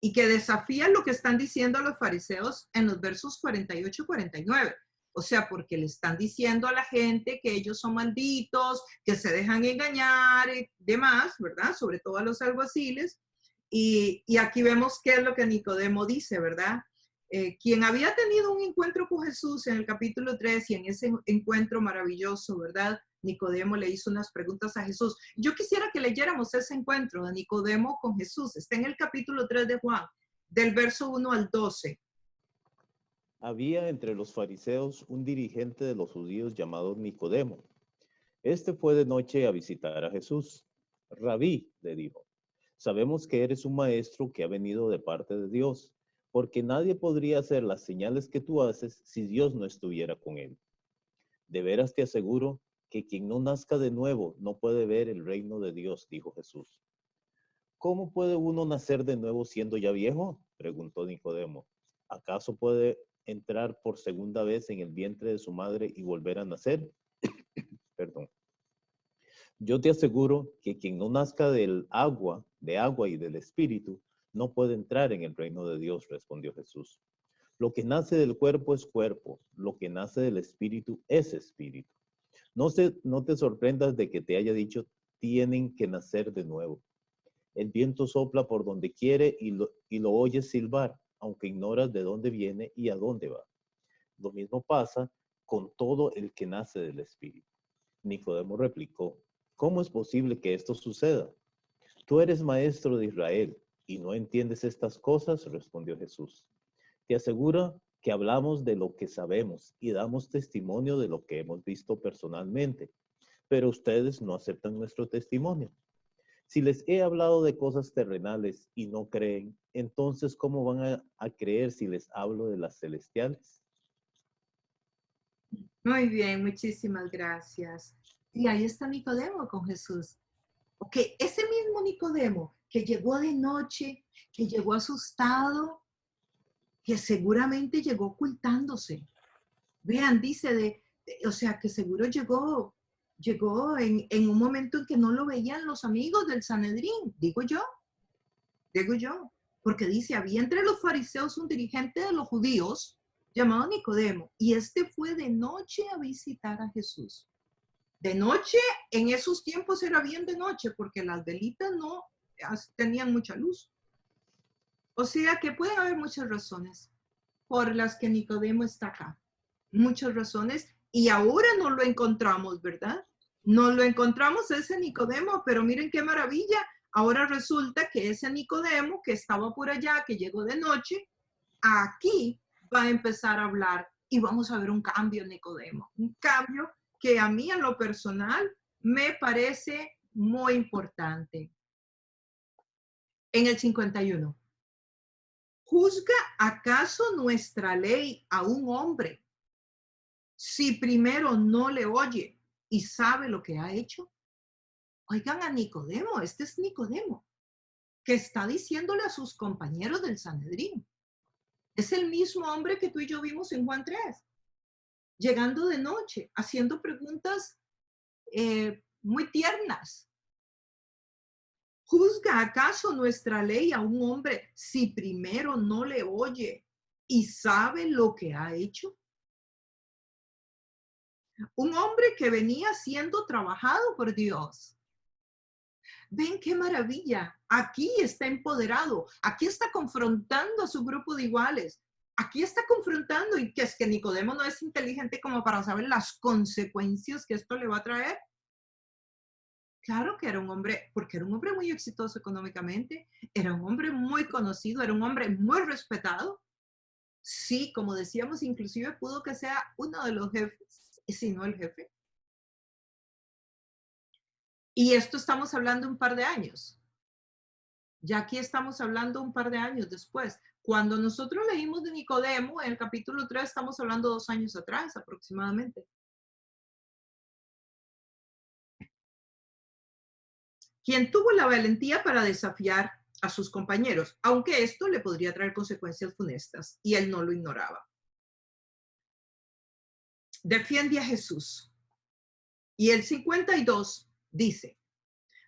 y que desafía lo que están diciendo los fariseos en los versos 48 y 49. O sea, porque le están diciendo a la gente que ellos son malditos, que se dejan engañar y demás, ¿verdad? Sobre todo a los alguaciles. Y aquí vemos qué es lo que Nicodemo dice, ¿verdad? Quien había tenido un encuentro con Jesús en el capítulo 3 y en ese encuentro maravilloso, ¿verdad? Nicodemo le hizo unas preguntas a Jesús. Yo quisiera que leyéramos ese encuentro de Nicodemo con Jesús. Está en el capítulo 3 de Juan, del verso 1 al 12. Había entre los fariseos un dirigente de los judíos llamado Nicodemo. Este fue de noche a visitar a Jesús. Rabí, le dijo, sabemos que eres un maestro que ha venido de parte de Dios, porque nadie podría hacer las señales que tú haces si Dios no estuviera con él. De veras te aseguro que quien no nazca de nuevo no puede ver el reino de Dios, dijo Jesús. ¿Cómo puede uno nacer de nuevo siendo ya viejo?, preguntó Nicodemo. ¿Acaso puede entrar por segunda vez en el vientre de su madre y volver a nacer? Perdón. Yo te aseguro que quien no nazca de agua y del Espíritu, no puede entrar en el reino de Dios, respondió Jesús. Lo que nace del cuerpo es cuerpo, lo que nace del Espíritu es espíritu. No te sorprendas de que te haya dicho, tienen que nacer de nuevo. El viento sopla por donde quiere y lo oyes silbar, aunque ignoras de dónde viene y a dónde va. Lo mismo pasa con todo el que nace del Espíritu. Nicodemo replicó, ¿cómo es posible que esto suceda? Tú eres maestro de Israel y no entiendes estas cosas, respondió Jesús. Te aseguro que hablamos de lo que sabemos y damos testimonio de lo que hemos visto personalmente, pero ustedes no aceptan nuestro testimonio. Si les he hablado de cosas terrenales y no creen, entonces ¿cómo van a creer si les hablo de las celestiales? Muy bien, muchísimas gracias. Y ahí está Nicodemo con Jesús. Ok, ese mismo Nicodemo que llegó de noche, que llegó asustado, que seguramente llegó ocultándose. Vean, dice o sea, que seguro llegó en un momento en que no lo veían los amigos del Sanedrín, digo yo, porque dice, había entre los fariseos un dirigente de los judíos llamado Nicodemo, y este fue de noche a visitar a Jesús. De noche, en esos tiempos era bien de noche, porque las velitas no tenían mucha luz. O sea que pueden haber muchas razones por las que Nicodemo está acá. Muchas razones. Y ahora no lo encontramos, ¿verdad? No lo encontramos ese Nicodemo, pero miren qué maravilla. Ahora resulta que ese Nicodemo que estaba por allá, que llegó de noche, aquí va a empezar a hablar y vamos a ver un cambio en Nicodemo. Un cambio que a mí en lo personal me parece muy importante. En el 51. ¿Juzga acaso nuestra ley a un hombre si primero no le oye y sabe lo que ha hecho? Oigan a Nicodemo, este es Nicodemo, que está diciéndole a sus compañeros del Sanedrín. Es el mismo hombre que tú y yo vimos en Juan 3, llegando de noche, haciendo preguntas muy tiernas. ¿Juzga acaso nuestra ley a un hombre si primero no le oye y sabe lo que ha hecho? Un hombre que venía siendo trabajado por Dios. Ven qué maravilla. Aquí está empoderado. Aquí está confrontando a su grupo de iguales. Aquí está confrontando, y que es que Nicodemo no es inteligente como para saber las consecuencias que esto le va a traer. Claro que era un hombre, porque era un hombre muy exitoso económicamente, era un hombre muy conocido, era un hombre muy respetado. Sí, como decíamos, inclusive pudo que sea uno de los jefes, si no el jefe. Y esto estamos hablando un par de años. Ya aquí estamos hablando un par de años después. Cuando nosotros leímos de Nicodemo, en el capítulo 3, estamos hablando 2 años atrás aproximadamente. Quien tuvo la valentía para desafiar a sus compañeros, aunque esto le podría traer consecuencias funestas, y él no lo ignoraba. Defiende a Jesús. Y el 52 dice,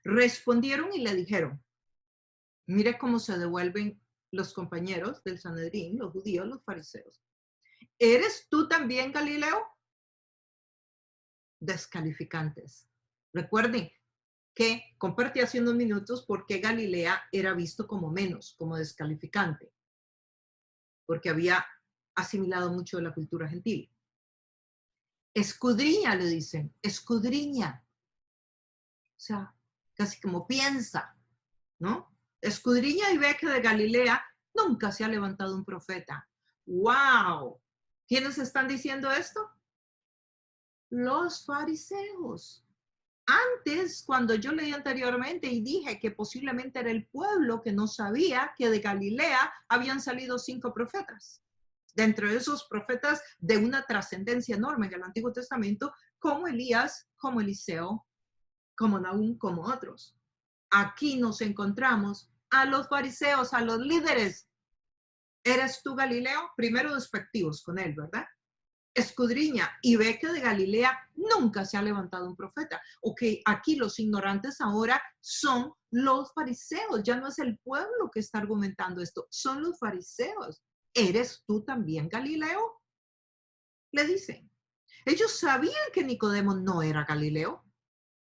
respondieron y le dijeron, mire cómo se devuelven los compañeros del Sanedrín, los judíos, los fariseos. ¿Eres tú también Galileo? Descalificantes. Recuerden que compartí hace unos minutos por qué Galilea era visto como menos, como descalificante, porque había asimilado mucho de la cultura gentil. Escudriña, le dicen, escudriña. O sea, casi como piensa, ¿no? Escudriña y ve que de Galilea nunca se ha levantado un profeta. ¡Wow! ¿Quiénes están diciendo esto? Los fariseos. Antes, cuando yo leí anteriormente y dije que posiblemente era el pueblo que no sabía que de Galilea habían salido 5 profetas. Dentro de esos profetas de una trascendencia enorme en el Antiguo Testamento, como Elías, como Eliseo, como Nahum, como otros. Aquí nos encontramos a los fariseos, a los líderes. ¿Eres tú Galileo? Primero despectivos con él, ¿verdad? Escudriña y ve que de Galilea nunca se ha levantado un profeta. Ok, aquí los ignorantes ahora son los fariseos, ya no es el pueblo que está argumentando esto, son los fariseos. ¿Eres tú también Galileo? Le dicen. Ellos sabían que Nicodemo no era Galileo.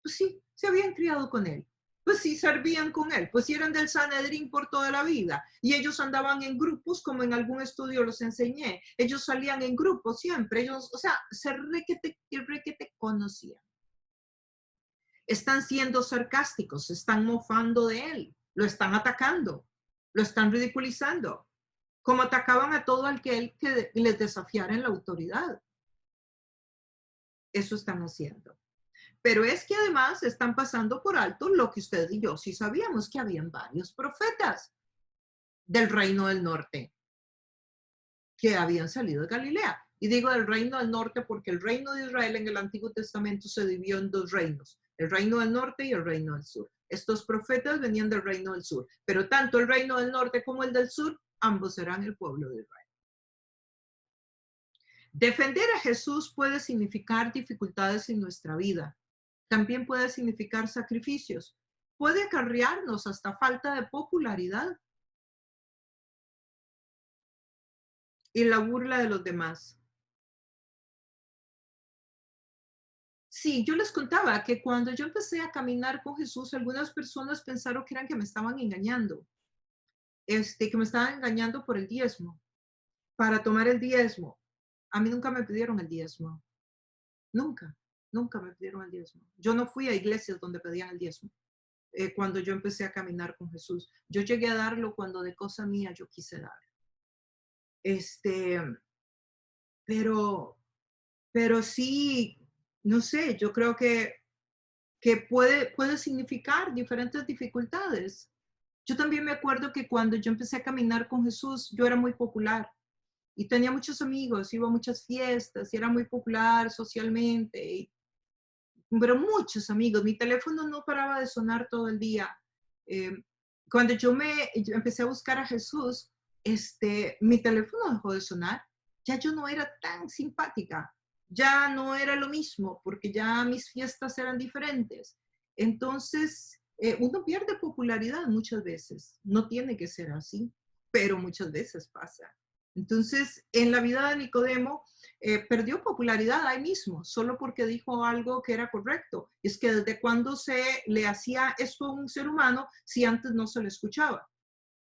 Pues sí, se habían criado con él. Pues sí, servían con él, pues sí eran del Sanedrín por toda la vida. Y ellos andaban en grupos, como en algún estudio los enseñé. Ellos salían en grupos siempre. Ellos, o sea, se requete conocían. Están siendo sarcásticos, están mofando de él, lo están atacando, lo están ridiculizando, como atacaban a todo aquel que les desafiara en la autoridad. Eso están haciendo. Pero es que además están pasando por alto lo que usted y yo sí sabíamos, que habían varios profetas del reino del norte que habían salido de Galilea. Y digo del reino del norte porque el reino de Israel en el Antiguo Testamento se dividió en 2 reinos, el reino del norte y el reino del sur. Estos profetas venían del reino del sur, pero tanto el reino del norte como el del sur, ambos eran el pueblo de Israel. Defender a Jesús puede significar dificultades en nuestra vida. También puede significar sacrificios. Puede acarrearnos hasta falta de popularidad y la burla de los demás. Sí, yo les contaba que cuando yo empecé a caminar con Jesús, algunas personas pensaron que eran que me estaban engañando, que me estaban engañando por el diezmo, para tomar el diezmo. A mí nunca me pidieron el diezmo. Nunca me pidieron el diezmo. Yo no fui a iglesias donde pedían el diezmo. Cuando yo empecé a caminar con Jesús. Yo llegué a darlo cuando de cosa mía yo quise dar. Pero sí, no sé, yo creo que puede significar diferentes dificultades. Yo también me acuerdo que cuando yo empecé a caminar con Jesús, yo era muy popular y tenía muchos amigos, iba a muchas fiestas y era muy popular socialmente, pero muchos amigos. Mi teléfono no paraba de sonar todo el día. Cuando yo empecé a buscar a Jesús, mi teléfono dejó de sonar. Ya yo no era tan simpática, ya no era lo mismo, porque ya mis fiestas eran diferentes. Entonces, uno pierde popularidad muchas veces. No tiene que ser así, pero muchas veces pasa. Entonces, en la vida de Nicodemo, perdió popularidad ahí mismo, solo porque dijo algo que era correcto. Es que desde cuando se le hacía esto a un ser humano si antes no se le escuchaba.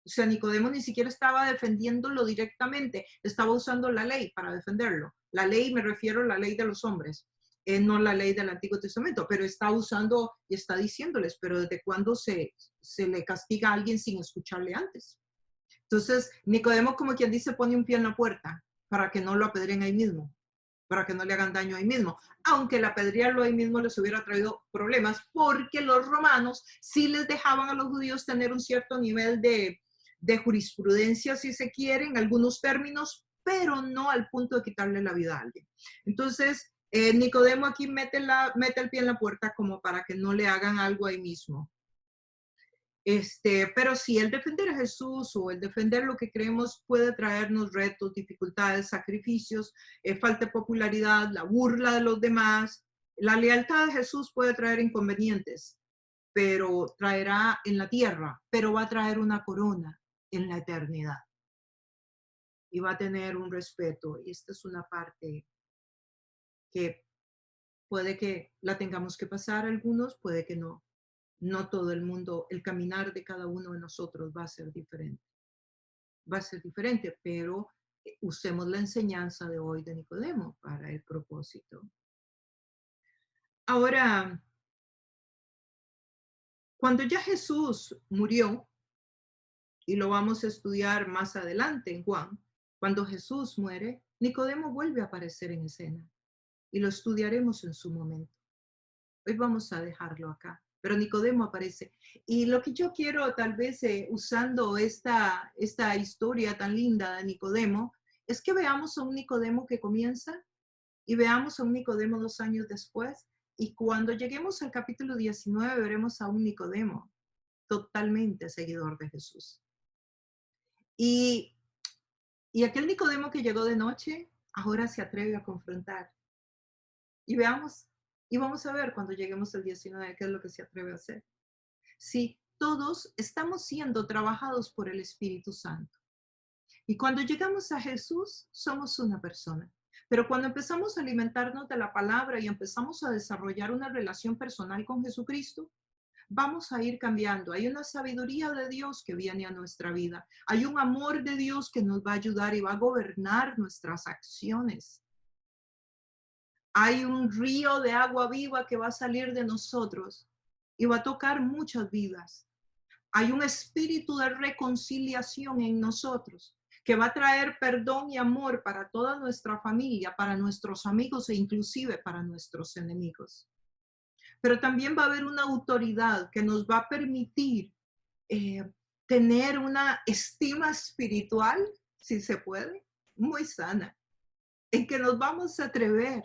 O sea, Nicodemo ni siquiera estaba defendiéndolo directamente, estaba usando la ley para defenderlo. La ley, me refiero a la ley de los hombres, no la ley del Antiguo Testamento, pero está usando y está diciéndoles, pero ¿desde cuándo se le castiga a alguien sin escucharle antes? Entonces, Nicodemo, como quien dice, pone un pie en la puerta para que no lo apedren ahí mismo, para que no le hagan daño ahí mismo. Aunque el apedrearlo ahí mismo les hubiera traído problemas, porque los romanos sí les dejaban a los judíos tener un cierto nivel de jurisprudencia, si se quiere, en algunos términos, pero no al punto de quitarle la vida a alguien. Entonces, Nicodemo aquí mete el pie en la puerta como para que no le hagan algo ahí mismo. Pero sí, el defender a Jesús o el defender lo que creemos puede traernos retos, dificultades, sacrificios, falta de popularidad, la burla de los demás. La lealtad a Jesús puede traer inconvenientes, pero traerá en la tierra, pero va a traer una corona en la eternidad. Y va a tener un respeto. Y esta es una parte que puede que la tengamos que pasar algunos, puede que no. No todo el mundo, el caminar de cada uno de nosotros va a ser diferente. Va a ser diferente, pero usemos la enseñanza de hoy de Nicodemo para el propósito. Ahora, cuando ya Jesús murió, y lo vamos a estudiar más adelante en Juan, cuando Jesús muere, Nicodemo vuelve a aparecer en escena y lo estudiaremos en su momento. Hoy vamos a dejarlo acá, pero Nicodemo aparece. Y lo que yo quiero, tal vez usando esta historia tan linda de Nicodemo, es que veamos a un Nicodemo que comienza y veamos a un Nicodemo 2 años después. Y cuando lleguemos al capítulo 19, veremos a un Nicodemo totalmente seguidor de Jesús. Y aquel Nicodemo que llegó de noche, ahora se atreve a confrontar. Y veamos, y vamos a ver cuando lleguemos al 19 qué es lo que se atreve a hacer. Sí, todos estamos siendo trabajados por el Espíritu Santo. Y cuando llegamos a Jesús, somos una persona. Pero cuando empezamos a alimentarnos de la palabra y empezamos a desarrollar una relación personal con Jesucristo, vamos a ir cambiando. Hay una sabiduría de Dios que viene a nuestra vida. Hay un amor de Dios que nos va a ayudar y va a gobernar nuestras acciones. Hay un río de agua viva que va a salir de nosotros y va a tocar muchas vidas. Hay un espíritu de reconciliación en nosotros que va a traer perdón y amor para toda nuestra familia, para nuestros amigos e inclusive para nuestros enemigos. Pero también va a haber una autoridad que nos va a permitir tener una estima espiritual, si se puede, muy sana, en que nos vamos a atrever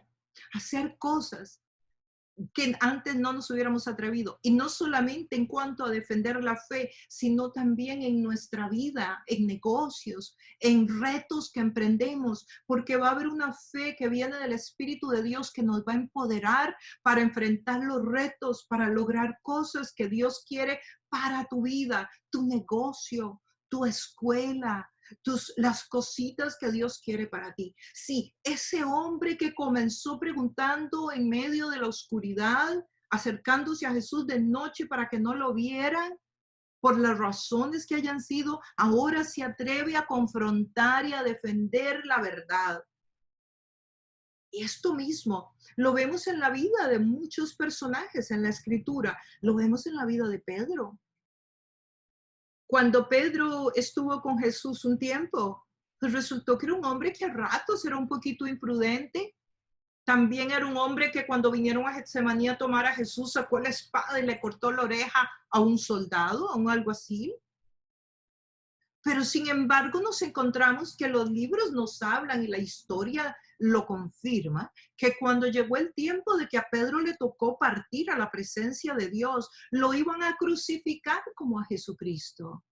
a hacer cosas que antes no nos hubiéramos atrevido. Y no solamente en cuanto a defender la fe, sino también en nuestra vida, en negocios, en retos que emprendemos, porque va a haber una fe que viene del Espíritu de Dios que nos va a empoderar para enfrentar los retos, para lograr cosas que Dios quiere para tu vida, tu negocio, tu escuela, las cositas que Dios quiere para ti. Sí, ese hombre que comenzó preguntando en medio de la oscuridad, acercándose a Jesús de noche para que no lo vieran, por las razones que hayan sido, ahora se atreve a confrontar y a defender la verdad. Y esto mismo lo vemos en la vida de muchos personajes en la Escritura, lo vemos en la vida de Pedro. Cuando Pedro estuvo con Jesús un tiempo, pues resultó que era un hombre que a ratos era un poquito imprudente. También era un hombre que cuando vinieron a Getsemaní a tomar a Jesús, sacó la espada y le cortó la oreja a un soldado, a un alguacil. Pero sin embargo nos encontramos que los libros nos hablan y la historia lo confirma, que cuando llegó el tiempo de que a Pedro le tocó partir a la presencia de Dios, lo iban a crucificar como a Jesucristo.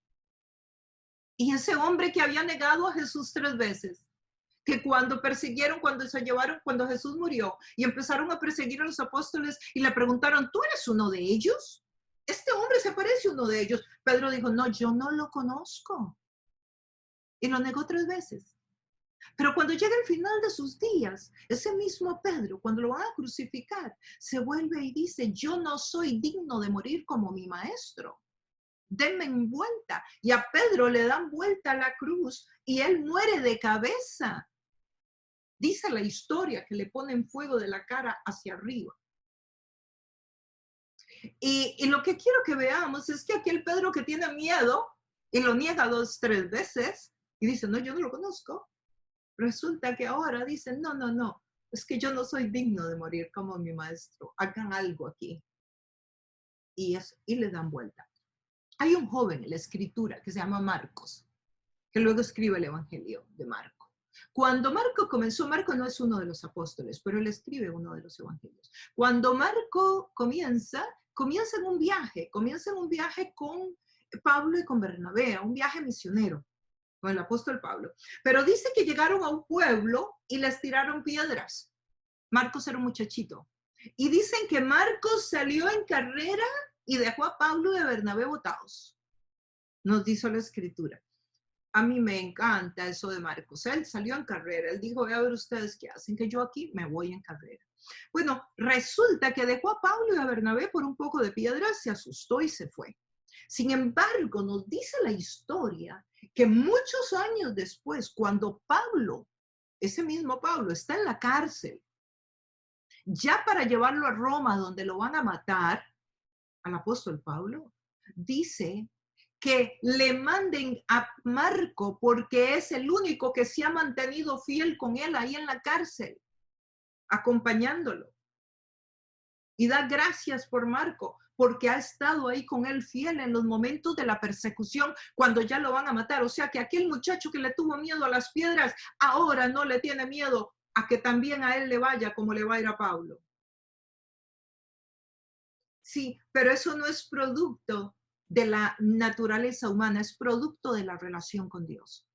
Y ese hombre que había negado a Jesús 3 veces, que cuando persiguieron, cuando Jesús murió y empezaron a perseguir a los apóstoles y le preguntaron, ¿tú eres uno de ellos? Este hombre se parece a uno de ellos. Pedro dijo, no, yo no lo conozco. Y lo negó 3 veces. Pero cuando llega el final de sus días, ese mismo Pedro, cuando lo van a crucificar, se vuelve y dice, yo no soy digno de morir como mi maestro. Denme en vuelta. Y a Pedro le dan vuelta a la cruz y él muere de cabeza. Dice la historia que le ponen fuego de la cara hacia arriba. Y lo que quiero que veamos es que aquel Pedro que tiene miedo y lo niega 2, 3 veces y dice, no, yo no lo conozco. Resulta que ahora dicen, no, es que yo no soy digno de morir como mi maestro, hagan algo aquí. Y le dan vuelta. Hay un joven en la escritura que se llama Marcos, que luego escribe el Evangelio de Marco. Cuando Marco comenzó, Marco no es uno de los apóstoles, pero él escribe uno de los evangelios. Cuando Marco comienza en un viaje, con Pablo y con Bernabé, un viaje misionero, con el apóstol Pablo. Pero dice que llegaron a un pueblo y les tiraron piedras. Marcos era un muchachito. Y dicen que Marcos salió en carrera y dejó a Pablo y a Bernabé botados. Nos dice la escritura. A mí me encanta eso de Marcos. Él salió en carrera. Él dijo, voy a ver ustedes qué hacen, que yo aquí me voy en carrera. Bueno, resulta que dejó a Pablo y a Bernabé por un poco de piedras, se asustó y se fue. Sin embargo, nos dice la historia que muchos años después, cuando Pablo, ese mismo Pablo, está en la cárcel, ya para llevarlo a Roma, donde lo van a matar, al apóstol Pablo, dice que le manden a Marco porque es el único que se ha mantenido fiel con él ahí en la cárcel, acompañándolo. Y da gracias por Marco, porque ha estado ahí con él fiel en los momentos de la persecución, cuando ya lo van a matar. O sea que aquel muchacho que le tuvo miedo a las piedras, ahora no le tiene miedo a que también a él le vaya como le va a ir a Pablo. Sí, pero eso no es producto de la naturaleza humana, es producto de la relación con Dios.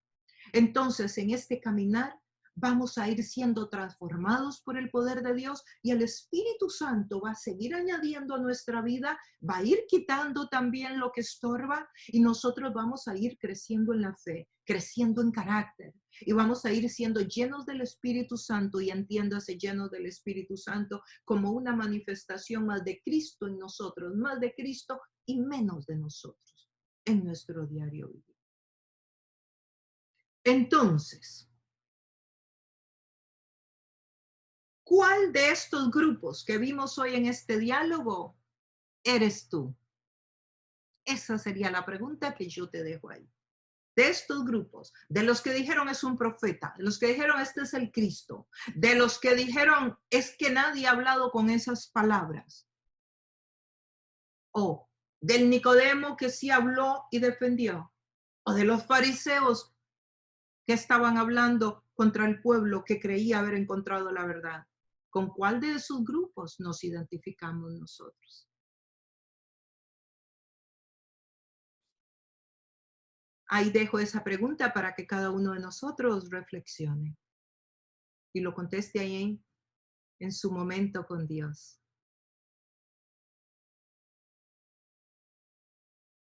Entonces, en este caminar vamos a ir siendo transformados por el poder de Dios y el Espíritu Santo va a seguir añadiendo a nuestra vida, va a ir quitando también lo que estorba y nosotros vamos a ir creciendo en la fe, creciendo en carácter y vamos a ir siendo llenos del Espíritu Santo y entiéndase llenos del Espíritu Santo como una manifestación más de Cristo en nosotros, más de Cristo y menos de nosotros en nuestro diario vivir. Entonces, ¿cuál de estos grupos que vimos hoy en este diálogo eres tú? Esa sería la pregunta que yo te dejo ahí. De estos grupos, de los que dijeron es un profeta, de los que dijeron este es el Cristo, de los que dijeron es que nadie ha hablado con esas palabras, o del Nicodemo que sí habló y defendió, o de los fariseos que estaban hablando contra el pueblo que creía haber encontrado la verdad. ¿Con cuál de esos grupos nos identificamos nosotros? Ahí dejo esa pregunta para que cada uno de nosotros reflexione y lo conteste ahí en su momento con Dios.